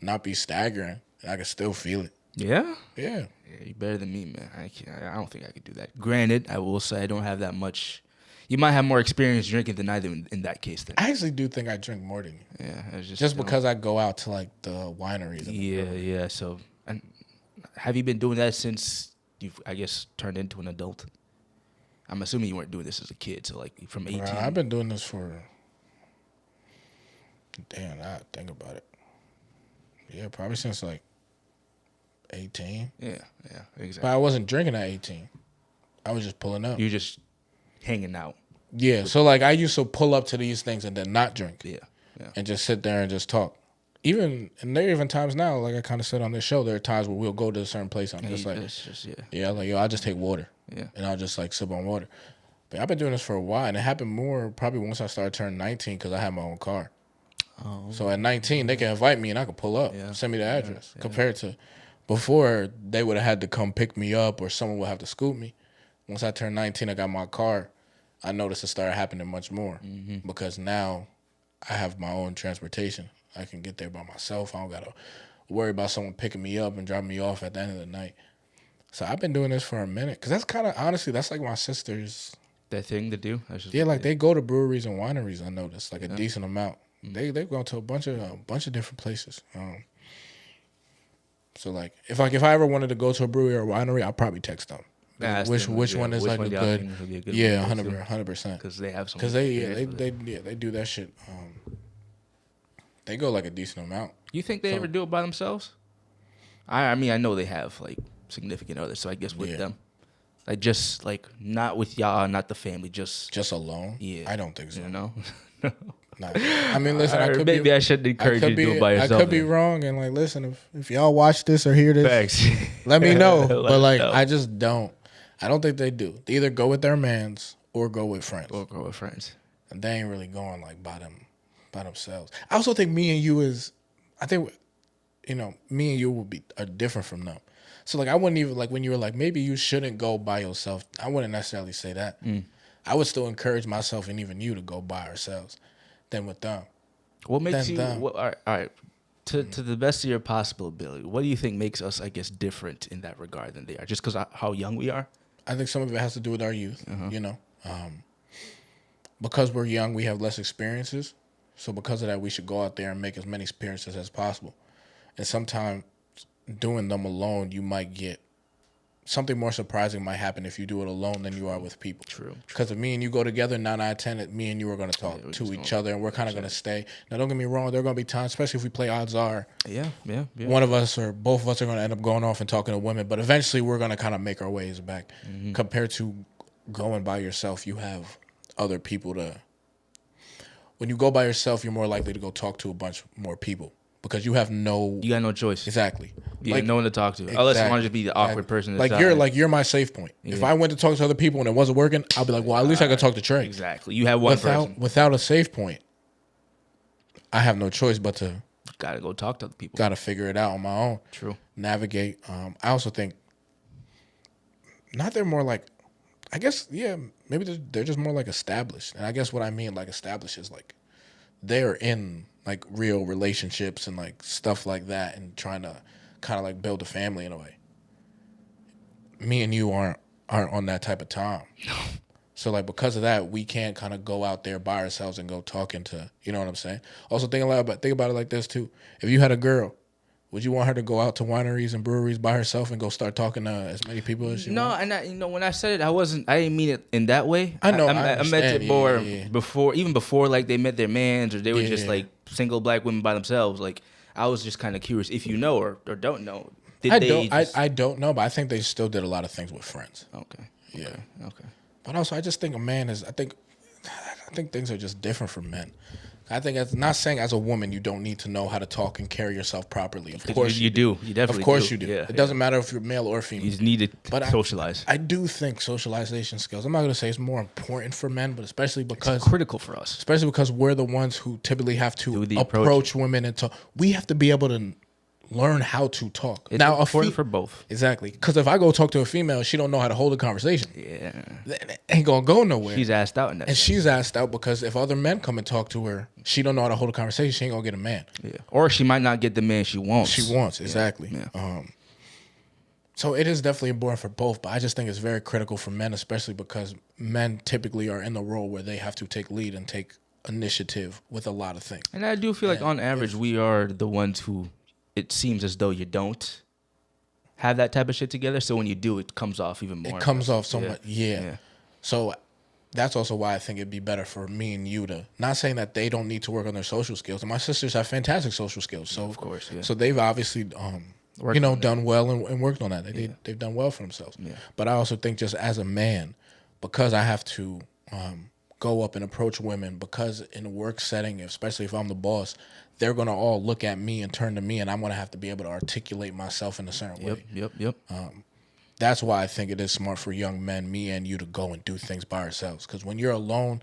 not be staggering. And I can still feel it. Yeah? Yeah. You're better than me, man. I don't think I could do that. Granted, I will say I don't have that much. You might have more experience drinking than I do in that case. Then I actually do think I drink more than you. Yeah, just because I go out to like the wineries. Yeah. So, and have you been doing that since you've, I guess, turned into an adult? I'm assuming you weren't doing this as a kid, so like from 18. I've been doing this for. Damn, I think about it. Yeah, probably since like 18. Yeah, exactly. But I wasn't drinking at 18. I was just pulling up. You just hanging out. Yeah, so like I used to pull up to these things and then not drink. Yeah. And just sit there and just talk. And there are even times now, like I kind of said on this show, there are times where we'll go to a certain place. I'm just like, I'll just take water. Yeah. And I'll just like sip on water. But I've been doing this for a while, and it happened more probably once I started turning 19 because I had my own car. Oh. So at 19, they can invite me and I can pull up, send me the address. Compared to, Before, they would have had to come pick me up or someone would have to scoop me. Once I turned 19, I got my car. I noticed it started happening much more because now I have my own transportation. I can get there by myself. I don't got to worry about someone picking me up and dropping me off at the end of the night. So I've been doing this for a minute because that's kind of, honestly, that's like my sister's. That thing to do. Yeah, like they go to breweries and wineries. I noticed like a decent amount. They go to a bunch of different places. So like if I ever wanted to go to a brewery or a winery, I'll probably text them. Which one is like a good? Yeah, 100%. Because they have some. Because they do that shit. They go like a decent amount. You think they ever do it by themselves? I mean, I know they have like significant others, so I guess with them, like just like not with y'all, not the family, just alone. Yeah, I don't think so. You know. Nah. I mean, listen. I shouldn't encourage you to do it by yourself. I could be wrong, and like, listen, if y'all watch this or hear this, facts. let me know. But like, I just don't. I don't think they do. They either go with their mans or go with friends. And they ain't really going like by themselves. I also think me and you me and you are different from them. So like I wouldn't even like when you were like maybe you shouldn't go by yourself. I wouldn't necessarily say that. I would still encourage myself and even you to go by ourselves than with them. What makes you all right. To the best of your possible ability, what do you think makes us, I guess, different in that regard than they are? Just because how young we are? I think some of it has to do with our youth, because we're young, we have less experiences. So because of that, we should go out there and make as many experiences as possible. And sometimes doing them alone, you might get something more surprising might happen if you do it alone than you are with people. True. Because if me and you go together, 9 out of 10, me and you are going to talk to each other, and we're kind of going to stay. Now, don't get me wrong, there are going to be times, especially if we play odds are, one of us or both of us are going to end up going off and talking to women, but eventually we're going to kind of make our ways back. Compared to going by yourself, you have other people to... When you go by yourself, you're more likely to go talk to a bunch more people. Because you have no... You got no choice. Exactly. You got no one to talk to. Unless you want to just be the awkward person. You're my safe point. Yeah. If I went to talk to other people and it wasn't working, I'll be like, well, at least I could talk to Trey. Exactly. You have one person. Without a safe point, I have no choice but to... Got to go talk to other people. Got to figure it out on my own. True. Navigate. I also think... They're more like... I guess, maybe they're just more like established. And I guess what I mean like established is like they're in... like real relationships and like stuff like that and trying to kind of like build a family in a way. Me and you aren't on that type of time. So like because of that, we can't kind of go out there by ourselves and go talking to, you know what I'm saying? Also think about it like this too. If you had a girl, would you want her to go out to wineries and breweries by herself and go start talking to as many people as she wants? And when I said it, I didn't mean it in that way. I know. I meant it more before like they met their mans or they were just like single black women by themselves. Like I was just kind of curious if you know or don't know. I don't know, but I think they still did a lot of things with friends. Okay. Yeah. Okay. But also, I just think a man is. I think things are just different for men. I think it's not saying as a woman you don't need to know how to talk and carry yourself properly. Of course you do. You definitely do. Of course you do. Yeah, it doesn't matter if you're male or female. You just need to socialize. I do think socialization skills, I'm not going to say it's more important for men, but especially because... It's critical for us. Especially because we're the ones who typically have to approach women and talk. We have to be able to learn how to talk. It's important for both. Exactly. Because if I go talk to a female, she don't know how to hold a conversation. Yeah. It ain't going to go nowhere. She's asked out in that. And she's asked out because if other men come and talk to her, she don't know how to hold a conversation. She ain't going to get a man. Yeah. Or she might not get the man she wants. Exactly. Yeah. So it is definitely important for both, but I just think it's very critical for men, especially because men typically are in the role where they have to take lead and take initiative with a lot of things. And I do feel like on average, we are the ones who... It seems as though you don't have that type of shit together. So when you do, it comes off even more. It comes off so much. Yeah. So that's also why I think it'd be better for me and you to, not saying that they don't need to work on their social skills. And my sisters have fantastic social skills. So of course, So they've obviously, done well and worked on that. They've done well for themselves. Yeah. But I also think just as a man, because I have to go up and approach women, because in a work setting, especially if I'm the boss, they're going to all look at me and turn to me, and I'm going to have to be able to articulate myself in a certain way. Yep. That's why I think it is smart for young men, me and you, to go and do things by ourselves. Because when you're alone,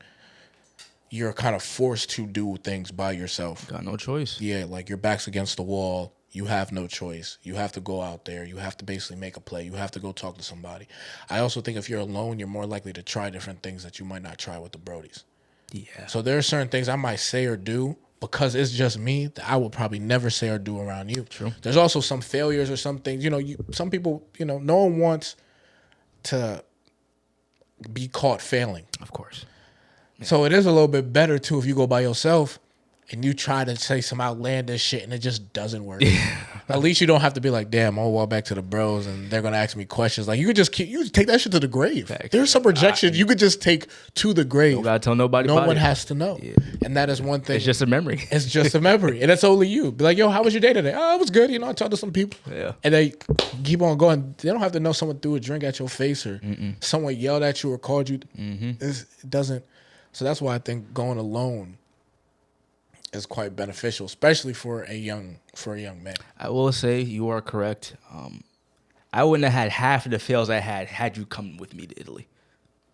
you're kind of forced to do things by yourself. Got no choice. Yeah, like your back's against the wall. you have no choice. You have to go out there. You have to basically make a play. You have to go talk to somebody. I also think if you're alone, you're more likely to try different things that you might not try with the Brodies. Yeah. So there are certain things I might say or do because it's just me that I will probably never say or do around you. True. There's also some failures or some things, some people, no one wants to be caught failing. Of course. So it is a little bit better too if you go by yourself and you try to say some outlandish shit and it just doesn't work. At least you don't have to be like, damn, I'll walk back to the bros and they're gonna ask me questions. Like you could just take that shit to the grave. Facts. There's some rejections you could just take to the grave. Don't gotta tell nobody. No about one it. has to know. Yeah. And that is one thing. It's just a memory. It's just a memory. And it's only you. Be like, yo, how was your day today? Oh, it was good. I talked to some people. Yeah. And they keep on going. They don't have to know someone threw a drink at your face or someone yelled at you or called you. It doesn't. So that's why I think going alone is quite beneficial, especially for a young man. I will say you are correct. I wouldn't have had half of the fails I had you come with me to Italy.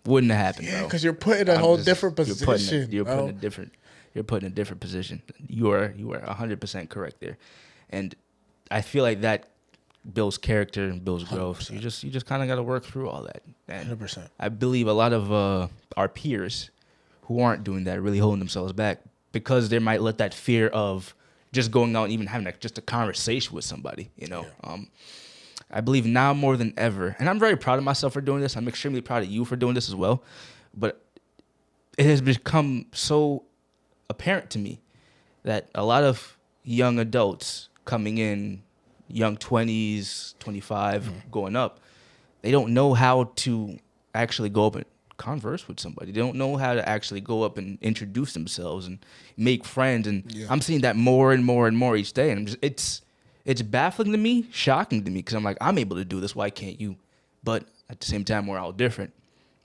Wouldn't have happened, Yeah, bro. because you're put in a whole different position. You're put in a different position. You are 100% correct there, and I feel like that builds character and builds growth. 100%. You just kind of got to work through all that. And 100%. I believe a lot of our peers who aren't doing that really holding themselves back because they might let that fear of just going out and even having just a conversation with somebody. Yeah. I believe now more than ever, and I'm very proud of myself for doing this. I'm extremely proud of you for doing this as well. But it has become so apparent to me that a lot of young adults coming in, young 20s, 25, going up, they don't know how to actually go up and converse with somebody. They don't know how to actually go up and introduce themselves and make friends. And I'm seeing that more and more and more each day. And it's baffling to me, shocking to me, because I'm like, I'm able to do this. Why can't you? But at the same time, we're all different.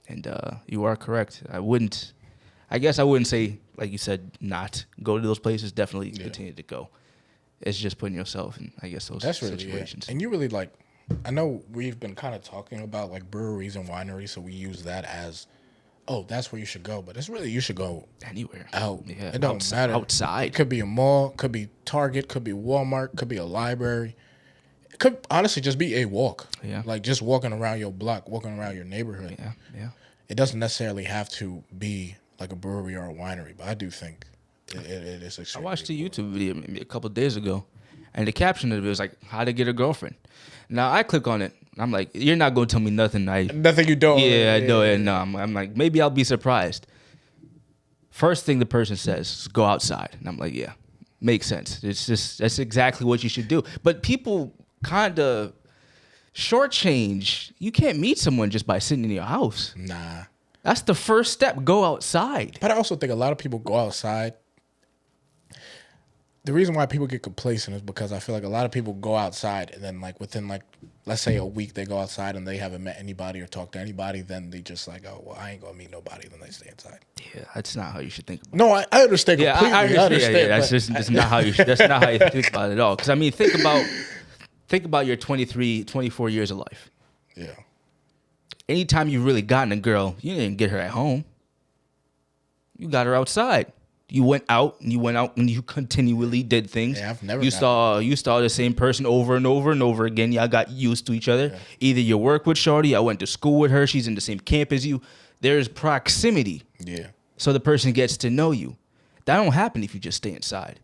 And you are correct. I guess I wouldn't say, like you said, not go to those places. Definitely continue to go. It's just putting yourself in, I guess, those situations. And you really I know we've been kind of talking about like breweries and wineries, so we use that as, oh, that's where you should go. But it's really, you should go anywhere. Out. Yeah, it don't matter. Outside. It could be a mall, could be Target, could be Walmart, could be a library. It could honestly just be a walk. Yeah. Like just walking around your block, walking around your neighborhood. Yeah. It doesn't necessarily have to be like a brewery or a winery, but I do think it is extremely I watched a YouTube video maybe a couple of days ago, and the caption of it was like, how to get a girlfriend. Now, I click on it. I'm like, you're not going to tell me nothing. Nothing you don't. Yeah, I know. And I'm like, maybe I'll be surprised. First thing the person says is go outside. And I'm like, yeah, makes sense. That's exactly what you should do. But people kind of shortchange. You can't meet someone just by sitting in your house. Nah. That's the first step. Go outside. But I also think a lot of people go outside. The reason why people get complacent is because I feel like a lot of people go outside and then like within like, let's say a week they go outside and they haven't met anybody or talked to anybody. Then they just like, oh, well, I ain't going to meet nobody. Then they stay inside. Yeah, that's not how you should think about it. No, I understand completely. I understand. Yeah, that's not how that's not how you think about it at all. Because I mean, think about your 23, 24 years of life. Yeah. Anytime you've really gotten a girl, you didn't get her at home. You got her outside. You went out and you continually did things. Yeah, I've never. You saw the same person over and over and over again. Y'all got used to each other. Yeah. Either you work with Shorty, I went to school with her. She's in the same camp as you. There's proximity. Yeah. So the person gets to know you. That don't happen if you just stay inside.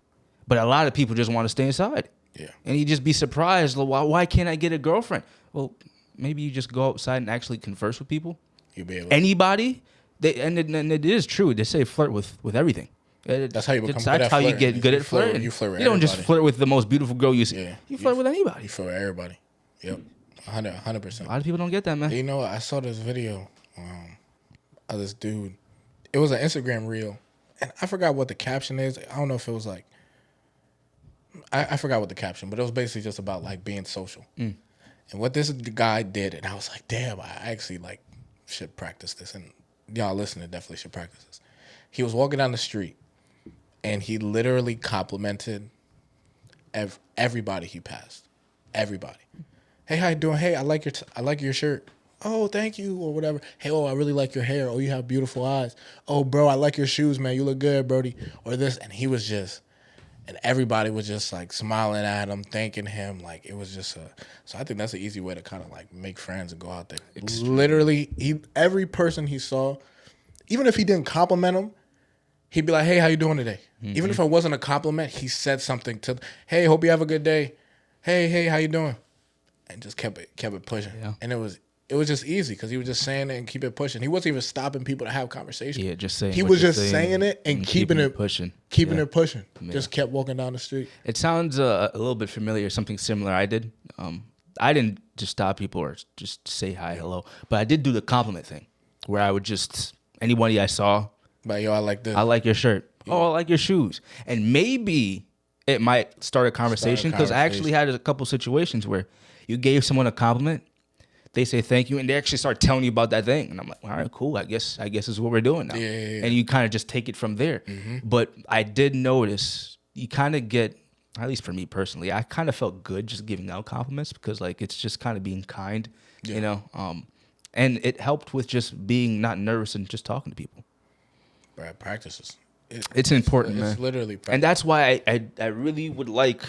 But a lot of people just want to stay inside. Yeah. And you just be surprised. Why can't I get a girlfriend? Well, maybe you just go outside and actually converse with people. You'll be able. Anybody. And it is true. They say flirt with everything. That's how you become good That's at how flirting. you get good at flirting. You flirt with You don't everybody. just flirt with the most beautiful girl you see. Yeah. You flirt with anybody. You flirt with everybody. Yep. 100%. A lot of people don't get that, man. You know what? I saw this video of this dude. It was an Instagram reel. And I forgot what the caption is. I don't know if it was like... I forgot what the caption, but it was basically just about like being social. And what this guy did, and I was like, damn, I actually like should practice this. And y'all listening definitely should practice this. He was walking down the street. And he literally complimented everybody he passed. Everybody. Hey, how you doing? Hey, I like your shirt. Oh, thank you, or whatever. Hey, oh, I really like your hair. Oh, you have beautiful eyes. Oh, bro, I like your shoes, man. You look good, Brody. Or this, and he was just and everybody was just like smiling at him, thanking him. Like it was just a. So I think that's an easy way to kind of like make friends and go out there. Literally, every person he saw, even if he didn't compliment him, he'd be like, "Hey, how you doing today?" Even if it wasn't a compliment, he said something to, "Hey, hope you have a good day. Hey, how you doing?" And just kept it pushing. Yeah. And it was just easy because he was just saying it and keep it pushing. He wasn't even stopping people to have conversation. Yeah, just saying. He what was you're just saying it and keeping it pushing. keeping Yeah. it pushing. Yeah. Just kept walking down the street. It sounds a little bit familiar, something similar I did. I didn't just stop people or just say hi, hello, but I did do the compliment thing where I would just, anybody I saw, But yo, I like this. I like your shirt. Oh, I like your shoes. And maybe it might start a conversation because I actually had a couple situations where you gave someone a compliment, they say thank you, and they actually start telling you about that thing. And I'm like, all right, cool. I guess this is what we're doing now. Yeah. And you kind of just take it from there. But I did notice you kind of get, at least for me personally, I kind of felt good just giving out compliments because like it's just kind of being kind, you know. And it helped with just being not nervous and just talking to people. Brad practices. It's important, man. It's literally practice. And that's why I really would like,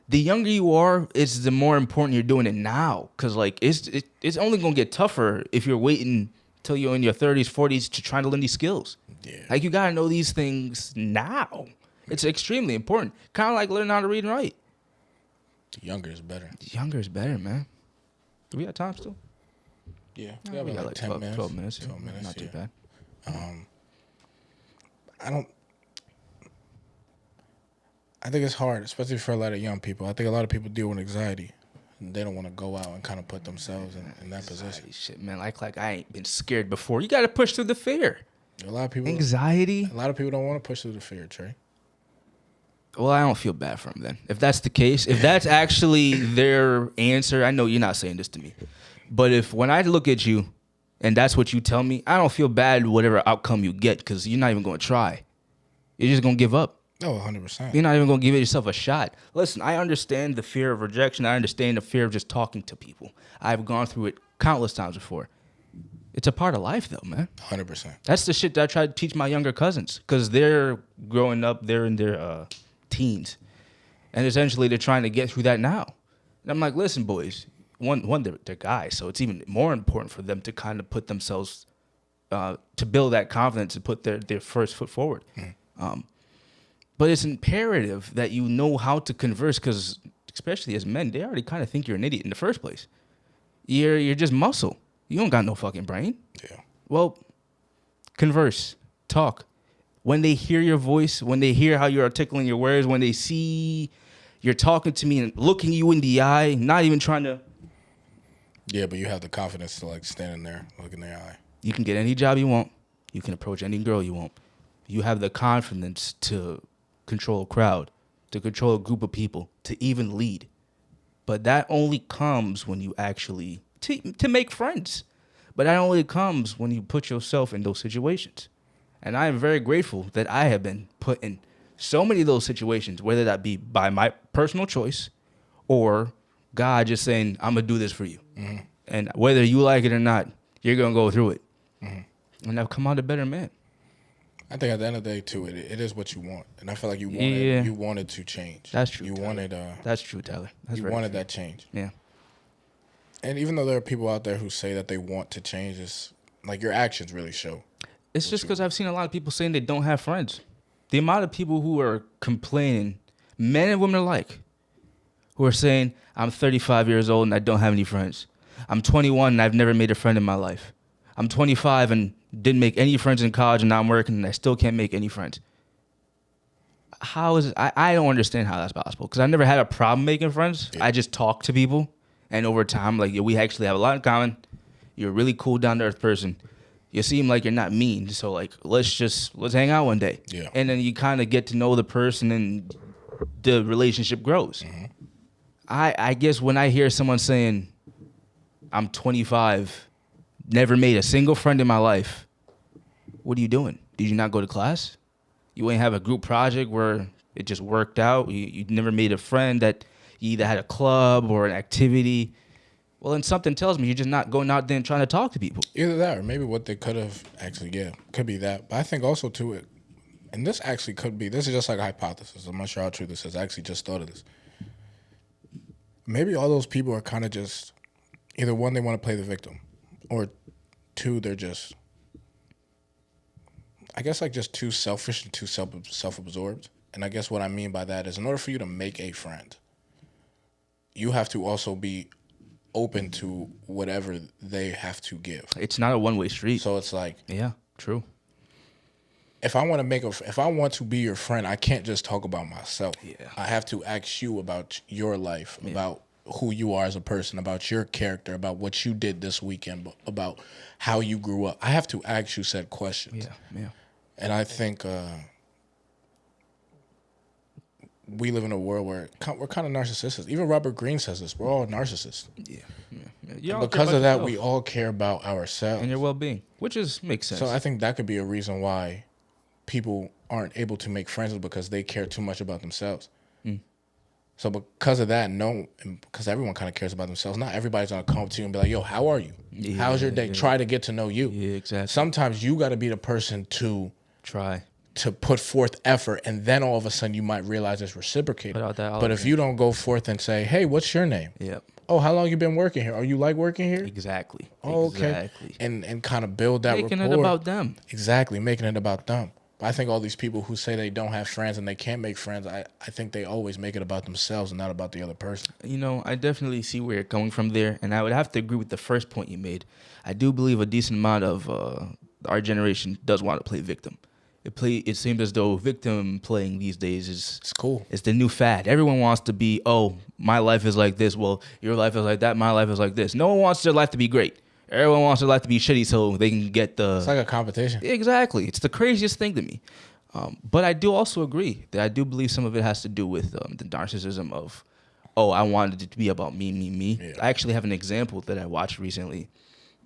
the younger you are, it's the more important you're doing it now. Because like it's only going to get tougher if you're waiting till you're in your 30s, 40s to try to learn these skills. Yeah. Like you got to know these things now. It's extremely important. Kind of like learning how to read and write. Younger is better. Younger is better, man. Do we have time still? Yeah. We got like 10 minutes. 12 minutes. 12 minutes. Not too bad. I think it's hard, especially for a lot of young people. I think a lot of people deal with anxiety. And they don't want to go out and kind of put themselves in that position. Shit, man. Like I ain't been scared before. You got to push through the fear. A lot of people. Anxiety. A lot of people don't want to push through the fear, Trey. Well, I don't feel bad for them then. If that's the case, if that's actually their answer, I know you're not saying this to me. But if when I look at you and that's what you tell me, I don't feel bad whatever outcome you get because you're not even going to try. You're just going to give up. Oh, 100%. You're not even going to give yourself a shot. Listen, I understand the fear of rejection. I understand the fear of just talking to people. I've gone through it countless times before. It's a part of life, though, man. 100%. That's the shit that I try to teach my younger cousins because they're growing up, they're in their teens. And essentially, they're trying to get through that now. And I'm like, listen, boys, they're guys, so it's even more important for them to kind of put themselves, to build that confidence and put their first foot forward. But it's imperative that you know how to converse because, especially as men, they already kind of think you're an idiot in the first place. You're just muscle. You don't got no fucking brain. Yeah. Well, converse, talk. When they hear your voice, when they hear how you're articulating your words, when they see you're talking to me and looking you in the eye, not even trying to. Yeah, but you have the confidence to like stand in there, look in their eye. You can get any job you want. You can approach any girl you want. You have the confidence to control a crowd, to control a group of people, to even lead. But that only comes when you actually, to make friends. But that only comes when you put yourself in those situations. And I am very grateful that I have been put in so many of those situations, whether that be by my personal choice or God just saying, I'm going to do this for you. Mm-hmm. And whether you like it or not, you're going to go through it. Mm-hmm. And I've come out a better man. I think at the end of the day, too, it is what you want. And I feel like you wanted to change. That's true. You wanted that's true, Tyler. That's you wanted that change. Yeah. And even though there are people out there who say that they want to change, it's like your actions really show. It's just because I've seen a lot of people saying they don't have friends. The amount of people who are complaining, men and women alike, who are saying, I'm 35 years old and I don't have any friends. I'm 21 and I've never made a friend in my life. I'm 25 and didn't make any friends in college and now I'm working and I still can't make any friends. How is it? I don't understand how that's possible because I never had a problem making friends. Yeah. I just talk to people and over time, like, we actually have a lot in common. You're a really cool, down-to-earth person. You seem like you're not mean. So, like, let's hang out one day. Yeah. And then you kind of get to know the person and the relationship grows. Mm-hmm. I guess when I hear someone saying, I'm 25, never made a single friend in my life, what are you doing? Did you not go to class? You ain't have a group project where it just worked out? You never made a friend that you either had a club or an activity? Well, then something tells me you're just not going out there and trying to talk to people. Either that or maybe what they could have actually, could be that. But I think also, too, and this actually could be, this is just like a hypothesis. I'm not sure how true this is. I actually just thought of this. Maybe all those people are kind of just, either one, they want to play the victim, or two, they're just, I guess, like just too selfish and too self-absorbed. And I guess what I mean by that is, in order for you to make a friend, you have to also be open to whatever they have to give. It's not a one-way street. So it's like, Yeah, true. if I want to be your friend, I can't just talk about myself. Yeah. I have to ask you about your life, about who you are as a person, about your character, about what you did this weekend, about how you grew up. I have to ask you said questions. Yeah. And I think we live in a world where we're kind of narcissists. Even Robert Greene says this. We're all narcissists. Yeah. And because of that, we all care about ourselves. and your well-being, which makes sense. So I think that could be a reason why people aren't able to make friends, because they care too much about themselves. So because of that, because everyone kind of cares about themselves, not everybody's going to come up to you and be like, yo, how are you? How's your day? Try to get to know you. Yeah, exactly. Sometimes you got to be the person to Try. put forth effort, and then all of a sudden you might realize it's reciprocated. Put out that But if you don't go forth and say, hey, what's your name? Yep. Oh, how long you been working here? Oh, you like working here? Exactly. Oh, okay. Exactly. And kind of build that Making rapport. it about them. Exactly, making it about them. But I think all these people who say they don't have friends and they can't make friends, I think they always make it about themselves and not about the other person. You know, I definitely see where you're coming from there, and I would have to agree with the first point you made. I do believe a decent amount of our generation does want to play victim. It seems as though victim playing these days It's cool. It's the new fad. Everyone wants to be, oh, my life is like this. Well, your life is like that. My life is like this. No one wants their life to be great. Everyone wants their life to be shitty so they can get the... It's like a competition. Exactly. It's the craziest thing to me. But I do also agree that I do believe some of it has to do with the narcissism of, oh, I wanted it to be about me. Yeah. I actually have an example that I watched recently.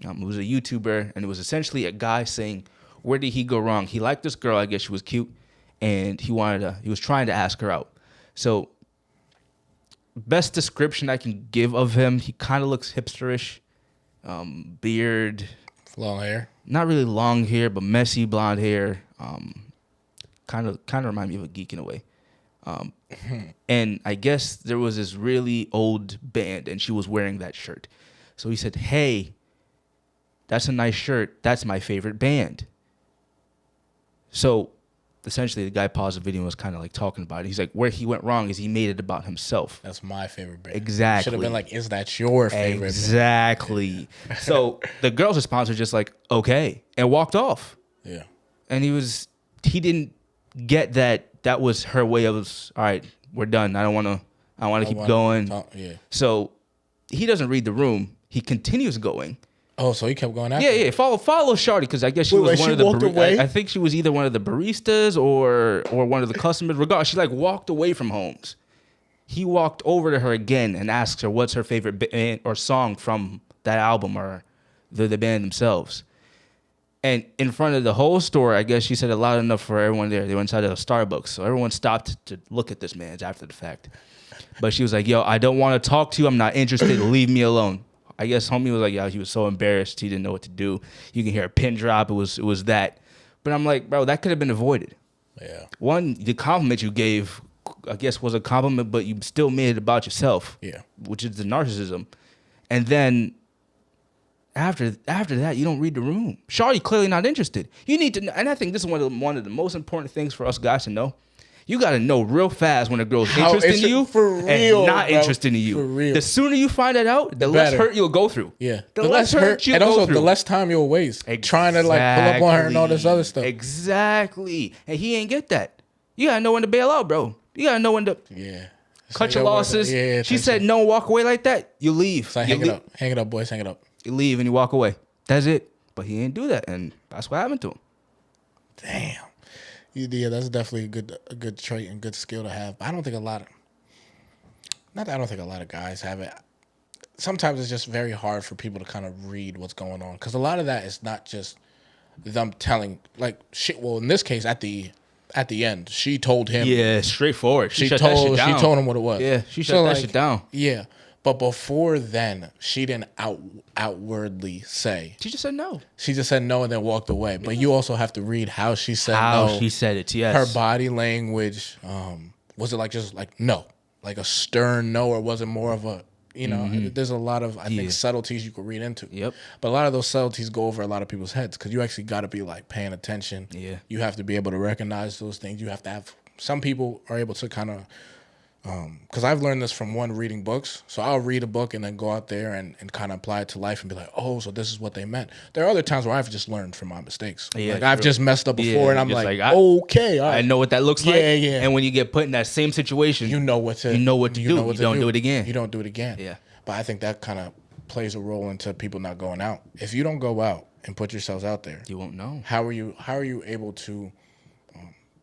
It was a YouTuber, and it was essentially a guy saying, where did he go wrong? He liked this girl. I guess she was cute, and he was trying to ask her out. So, best description I can give of him, he kind of looks hipsterish, beard, Long hair. not really long hair, but messy blonde hair. Kind of remind me of a geek in a way. And I guess there was this really old band, and she was wearing that shirt. So he said, "Hey, that's a nice shirt. That's my favorite band." So essentially, the guy paused the video and was kind of like talking about it. He's like, where he went wrong is he made it about himself. That's my favorite band. Exactly. Should have been like, is that your favorite Exactly. So the girl's response was just like, okay, and walked off. band? Yeah. And he didn't get that was her way of, all right, we're done. I want to keep going. Yeah. So he doesn't read the room. He continues going. Oh, so he kept going after? Yeah. Follow Shawty, because I guess she was one of the. I think she was either one of the baristas or one of the customers. Regardless, she like walked away from Holmes. He walked over to her again and asked her what's her favorite band or song from that album or the band themselves. And in front of the whole store, I guess she said it loud enough for everyone there. They were inside of a Starbucks, so everyone stopped to look at this man after the fact. But she was like, "Yo, I don't want to talk to you. I'm not interested. Leave me alone." I guess homie was like, yeah, he was so embarrassed. He didn't know what to do. You can hear a pin drop. It was that. But I'm like, bro, that could have been avoided. Yeah. One, the compliment you gave, I guess, was a compliment, but you still made it about yourself. Yeah. Which is the narcissism. And then after that, you don't read the room. Shawty clearly not interested. You need to, and I think this is one of the most important things for us guys to know. You got to know real fast when a girl's interested in you and not interested in you. For real. The sooner you find that out, the less hurt you'll go through. Yeah. The less hurt you'll and go also through. the less time you'll waste trying to like pull up on her and all this other stuff. Exactly. And he ain't get that. You got to know when to bail out, bro. You got to know when to cut your losses. Yeah, she said, no, walk away like that. You leave. So hang it up. Hang it up, boys. Hang it up. You leave and you walk away. That's it. But he didn't do that. And that's what happened to him. Damn. Yeah, that's definitely a good trait and good skill to have. But I don't think a lot of guys have it. Sometimes it's just very hard for people to kind of read what's going on, because a lot of that is not just them telling like shit. Well, in this case, at the end, she told him. Yeah, straightforward. She told him what it was. Yeah, she shut that shit down. Yeah, But before then, she didn't outwardly say. She just said no. She just said no and then walked away. But you also have to read how she said How no. she said it, yes. Her body language. Was it like just like no? Like a stern no, or was it more of a, there's a lot of, I think, subtleties you could read into. Yep. But a lot of those subtleties go over a lot of people's heads because you actually got to be like paying attention. Yeah. You have to be able to recognize those things. You have to have, some people are able to kind of, because I've learned this from one, reading books. So I'll read a book and then go out there and kind of apply it to life and be like, oh, so this is what they meant. There are other times where I've just learned from my mistakes. Yeah, like I've just messed up before and I'm just like, like, okay, all right. I know what that looks like. Yeah. And when you get put in that same situation, You know what to do. You don't do it again. You don't do it again. Yeah. But I think that kind of plays a role into people not going out. If you don't go out and put yourselves out there, you won't know. how are you able to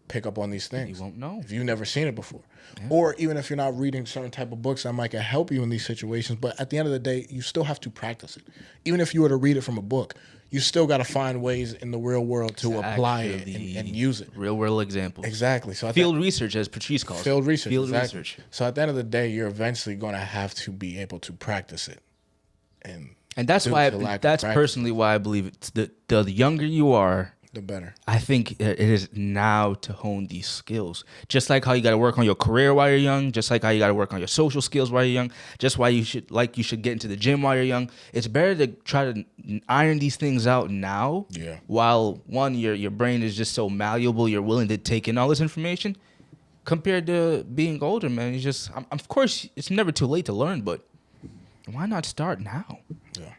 pick up on these things? You won't know. If you've never seen it before. Yeah. Or even if you're not reading certain type of books that might help you in these situations, but at the end of the day, you still have to practice it. Even if you were to read it from a book, you still got to find ways in the real world to apply it and use it. Real world examples. Exactly. So field research, as Patrice calls it. Field research. Field exactly. research. So at the end of the day, you're eventually going to have to be able to practice it. And that's why, personally why I believe it's the younger you are, the better. I think it is now to hone these skills. Just like how you got to work on your career while you're young, just like how you got to work on your social skills while you're young, just why you should get into the gym while you're young. It's better to try to iron these things out now. Yeah. While your brain is just so malleable, you're willing to take in all this information, compared to being older, man. It's just, of course, it's never too late to learn, but why not start now? Yeah.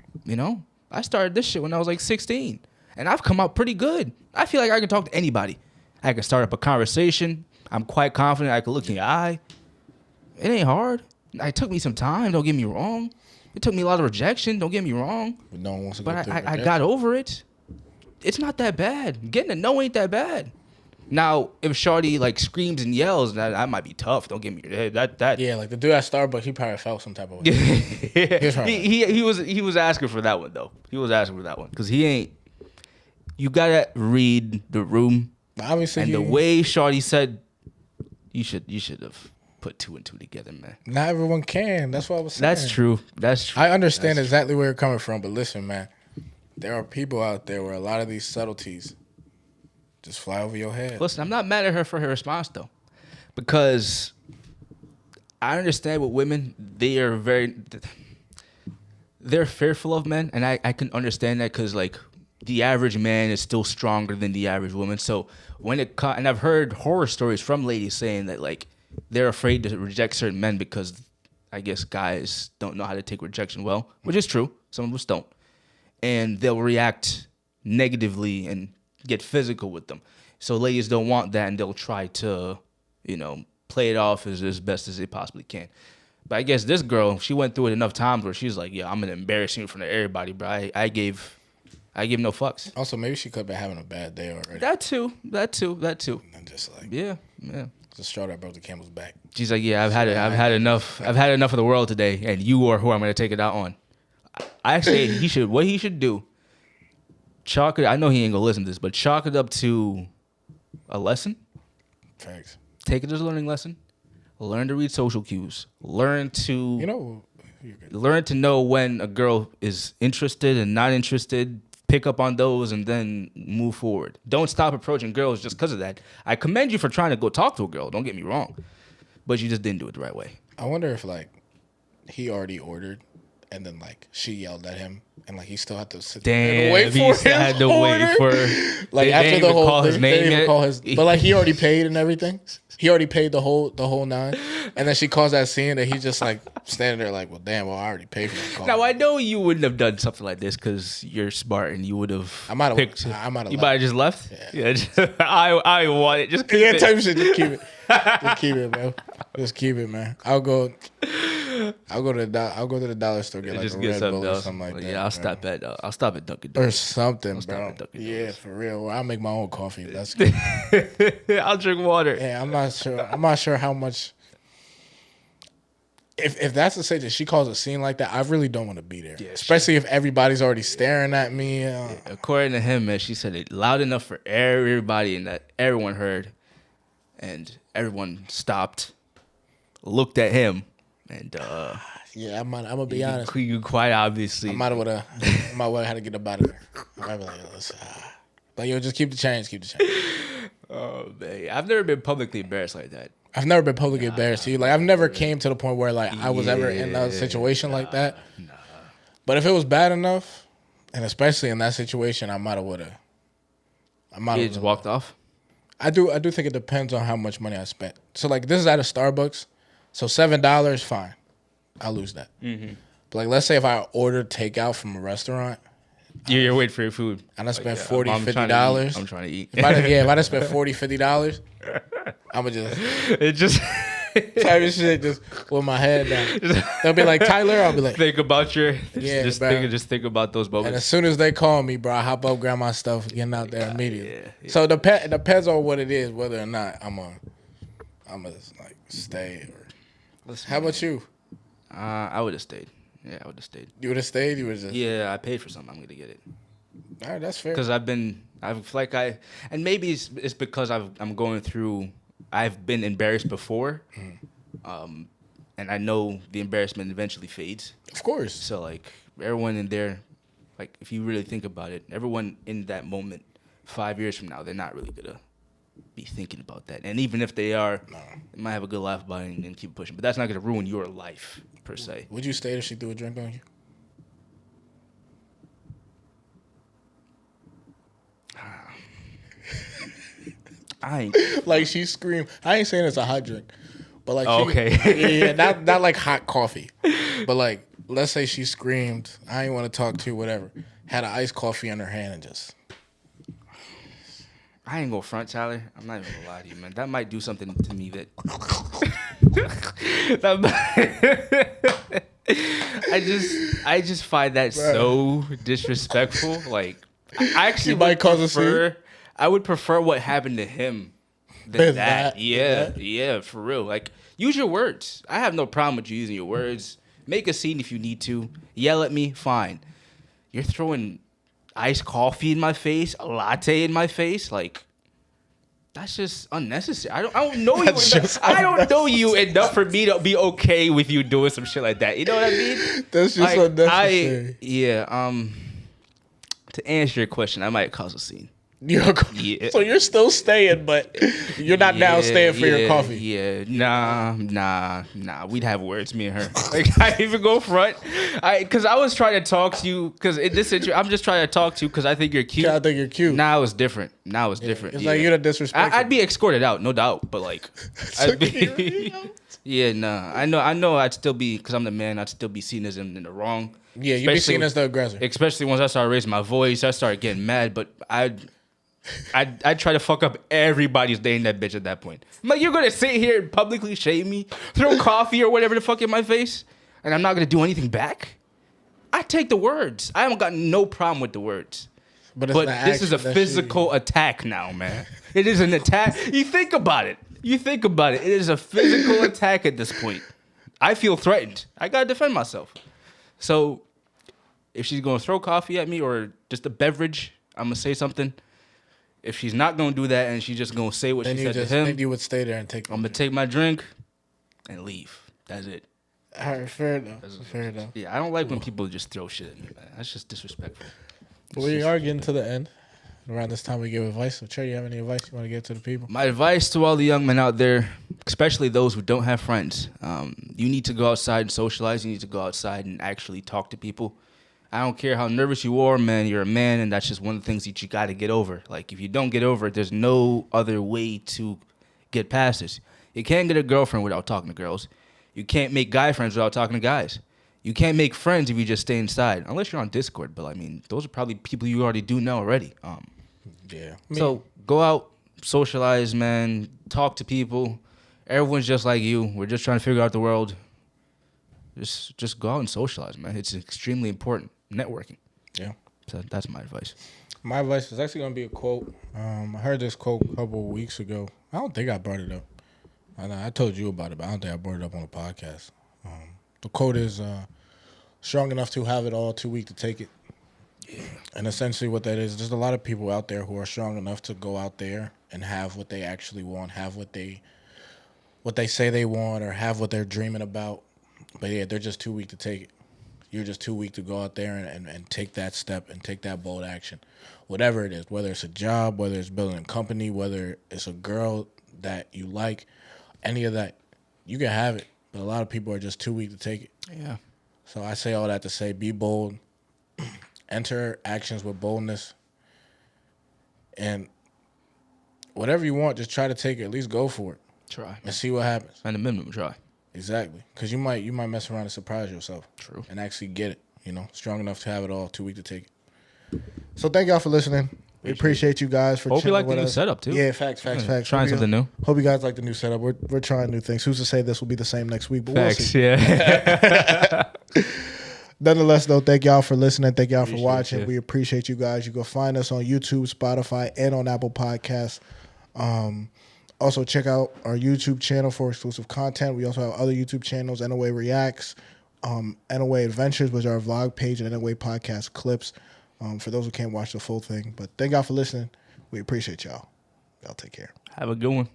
I started this shit when I was like 16. And I've come out pretty good. I feel like I can talk to anybody. I can start up a conversation. I'm quite confident. I can look in your eye. It ain't hard. It took me some time. Don't get me wrong. It took me a lot of rejection. Don't get me wrong. But no one wants to but go through I got over it. It's not that bad. Getting a no ain't that bad. Now, if Shawty like screams and yells, that might be tough. Don't get me that. Yeah, like the dude at Starbucks, he probably felt some type of way. he was asking for that one though. He was asking for that one because he ain't. You gotta read the room. Obviously, and the way Shawty said, you should have put 2 and 2 together, man. Not everyone can. That's what I was saying. That's true. I understand exactly where you're coming from, but listen, man, there are people out there where a lot of these subtleties just fly over your head. Listen, I'm not mad at her for her response though, because I understand with women, they're fearful of men, and I can understand that because like. The average man is still stronger than the average woman. So and I've heard horror stories from ladies saying that like they're afraid to reject certain men because I guess guys don't know how to take rejection well, which is true. Some of us don't. And they'll react negatively and get physical with them. So ladies don't want that and they'll try to, play it off as best as they possibly can. But I guess this girl, she went through it enough times where she's like, yeah, I'm going to embarrass you in front of everybody, bro. I give no fucks. Also, maybe she could have been having a bad day already. That too. And just like yeah. The straw that broke the camel's back. She's like, yeah, I've had enough of the world today, and you are who I'm going to take it out on. I say what he should do. Chalk it. I know he ain't gonna listen to this, but chalk it up to a lesson. Facts. Take it as a learning lesson. Learn to read social cues. Learn to know when a girl is interested and not interested. Pick up on those and then move forward. Don't stop approaching girls just because of that. I commend you for trying to go talk to a girl. Don't get me wrong. But you just didn't do it the right way. I wonder if, like, he already ordered and then, like, she yelled at him and, like, he still had to sit there and wait for him. Had to wait for... Like, after the whole... Call his name yet. But, like, he already paid and everything. He already paid the whole 9. And then she calls that scene and he's just like standing there like, well, damn, I already paid for that call. Now, I know you wouldn't have done something like this because you're smart and you would have I might have left. You might have just left? Yeah. I want it. Just keep it. Type of shit. Just keep it. Just keep it, man. Just keep it, man. I'll go to the dollar store, get like a Red Bull or something like that. Yeah, I'll stop at Dunkin' Donuts. Or something, bro. Yeah, for real. I'll make my own coffee. That's good. I'll drink water. Yeah, I'm not sure how much. If that's the stage that she calls a scene like that, I really don't want to be there. Yeah, especially if everybody's already staring at me. According to him, man, she said it loud enough for everybody and that everyone heard. And everyone stopped, looked at him. And Yeah, I'm gonna be honest. you quite obviously. I might have had to get up out of there. I might be like, like, yo, just keep the change, keep the change. Oh man, I've never been publicly embarrassed like that. I've never been publicly embarrassed to you. Like, I've never came to the point where like I was ever in a situation like that. But if it was bad enough, and especially in that situation, I might have. You just walked off. I do think it depends on how much money I spent. So like this is at a Starbucks, so $7, fine, I'll lose that. Mm-hmm. But like let's say if I ordered takeout from a restaurant, You're waiting for your food. and I spent $40, $50. I'm trying to eat. If I spent $40, $50, I'ma just It just type of shit just with my head down. They'll be like, Tyler, I'll be like, think about your Yeah, bro. just think about those and moments. as soon as they call me, bro, I hop up, grab my stuff, getting out there immediately. yeah. So it depends on what it is, whether or not I'm gonna like stay. Or how about you? I would have stayed. Yeah, I would have stayed. You would have stayed. You would just Yeah, I paid for something. I'm gonna get it All right, that's fair. because and maybe it's because I'm going through. I've been embarrassed before, and I know the embarrassment eventually fades. Of course. So like everyone in there, like if you really think about it, everyone in that moment, 5 years from now, they're not really gonna be thinking about that. And even if they are, they might have a good laugh about it and keep pushing. But that's not gonna ruin your life per se. Would you stay if she threw a drink on you? I ain't. Like she screamed. I ain't saying it's a hot drink, but like Okay. yeah, not like hot coffee, but like let's say she screamed. I ain't want to talk to you, whatever. Had an iced coffee in her hand and just. I ain't gonna front, Tyler. I'm not even gonna lie to you, man. That might do something to me that. I just find that so disrespectful. Like, I actually might cause a scene. I would prefer what happened to him than that. Yeah. Yeah, for real. Like, use your words. I have no problem with you using your words. Make a scene if you need to. Yell at me, fine. You're throwing iced coffee in my face, a latte in my face, like that's just unnecessary. I don't know you enough. I don't know you enough for me to be okay with you doing some shit like that. You know what I mean? That's just like, unnecessary. To answer your question, I might cause a scene. Yeah. So you're still staying, but you're not now staying for your coffee. Yeah, nah. We'd have words, me and her. Like, I didn't even go front. Because I was trying to talk to you. Because in this situation, I'm just trying to talk to you because I think you're cute. I think you're cute. Now it's different. It's like you're the disrespectful. I'd be escorted out, no doubt. But like, I'd be. Yeah, nah. I know. I'd still be because I'm the man. I'd still be seen as in the wrong. Yeah, you'd be seen as the aggressor. Especially once I started raising my voice, I started getting mad. But I'd try to fuck up everybody's day in that bitch at that point. I'm like, you're gonna sit here and publicly shame me, throw coffee or whatever the fuck in my face, and I'm not gonna do anything back? I take the words. I haven't got no problem with the words. But this is a physical attack now, man. It is an attack. You think about it. It is a physical attack at this point. I feel threatened. I gotta defend myself. So if she's gonna throw coffee at me or just a beverage, I'm gonna say something. If she's not gonna do that and she's just gonna say what she said to him, then you would stay there and take. I'm gonna take my drink and leave. That's it. All right, fair enough. Yeah, I don't like when people just throw shit at me, man. That's just disrespectful. We are getting to the end. Around this time, we give advice. So, Trey, you have any advice you want to give to the people? My advice to all the young men out there, especially those who don't have friends, you need to go outside and socialize. You need to go outside and actually talk to people. I don't care how nervous you are, man. You're a man, and that's just one of the things that you got to get over. Like, if you don't get over it, there's no other way to get past this. You can't get a girlfriend without talking to girls. You can't make guy friends without talking to guys. You can't make friends if you just stay inside, unless you're on Discord. But, I mean, those are probably people you already do know already. Yeah. So, go out, socialize, man. Talk to people. Everyone's just like you. We're just trying to figure out the world. Just go out and socialize, man. It's extremely important. Networking. Yeah. So that's my advice. My advice is actually going to be a quote. I heard this quote a couple of weeks ago. I don't think I brought it up. I told you about it, but I don't think I brought it up on the podcast. The quote is, strong enough to have it all, too weak to take it. Yeah. And essentially what that is, there's a lot of people out there who are strong enough to go out there and have what they actually want, have what they say they want, or have what they're dreaming about. But yeah, they're just too weak to take it. You're just too weak to go out there and take that step and take that bold action. Whatever it is, whether it's a job, whether it's building a company, whether it's a girl that you like, any of that, you can have it. But a lot of people are just too weak to take it. Yeah. So I say all that to say be bold, enter actions with boldness, and whatever you want, just try to take it. At least go for it. Try. And see what happens. And the minimum, try. Exactly. Because you might mess around and surprise yourself. True. And actually get it. Strong enough to have it all, too weak to take it. So thank y'all for listening. We appreciate you guys for Hope you like the with new us. setup, too. Yeah, facts. Trying something new. Hope you guys like the new setup. We're trying new things. Who's to say this will be the same next week? But Facts, we'll see. yeah. Nonetheless, though, thank y'all for listening. Thank y'all for watching. you. We appreciate you guys. You can find us on YouTube, Spotify, and on Apple Podcasts. Also, check out our YouTube channel for exclusive content. We also have other YouTube channels, NOA Reacts, NOA Adventures, which are our vlog page, and NOA Podcast Clips, for those who can't watch the full thing. But thank y'all for listening. We appreciate y'all. Y'all take care. Have a good one.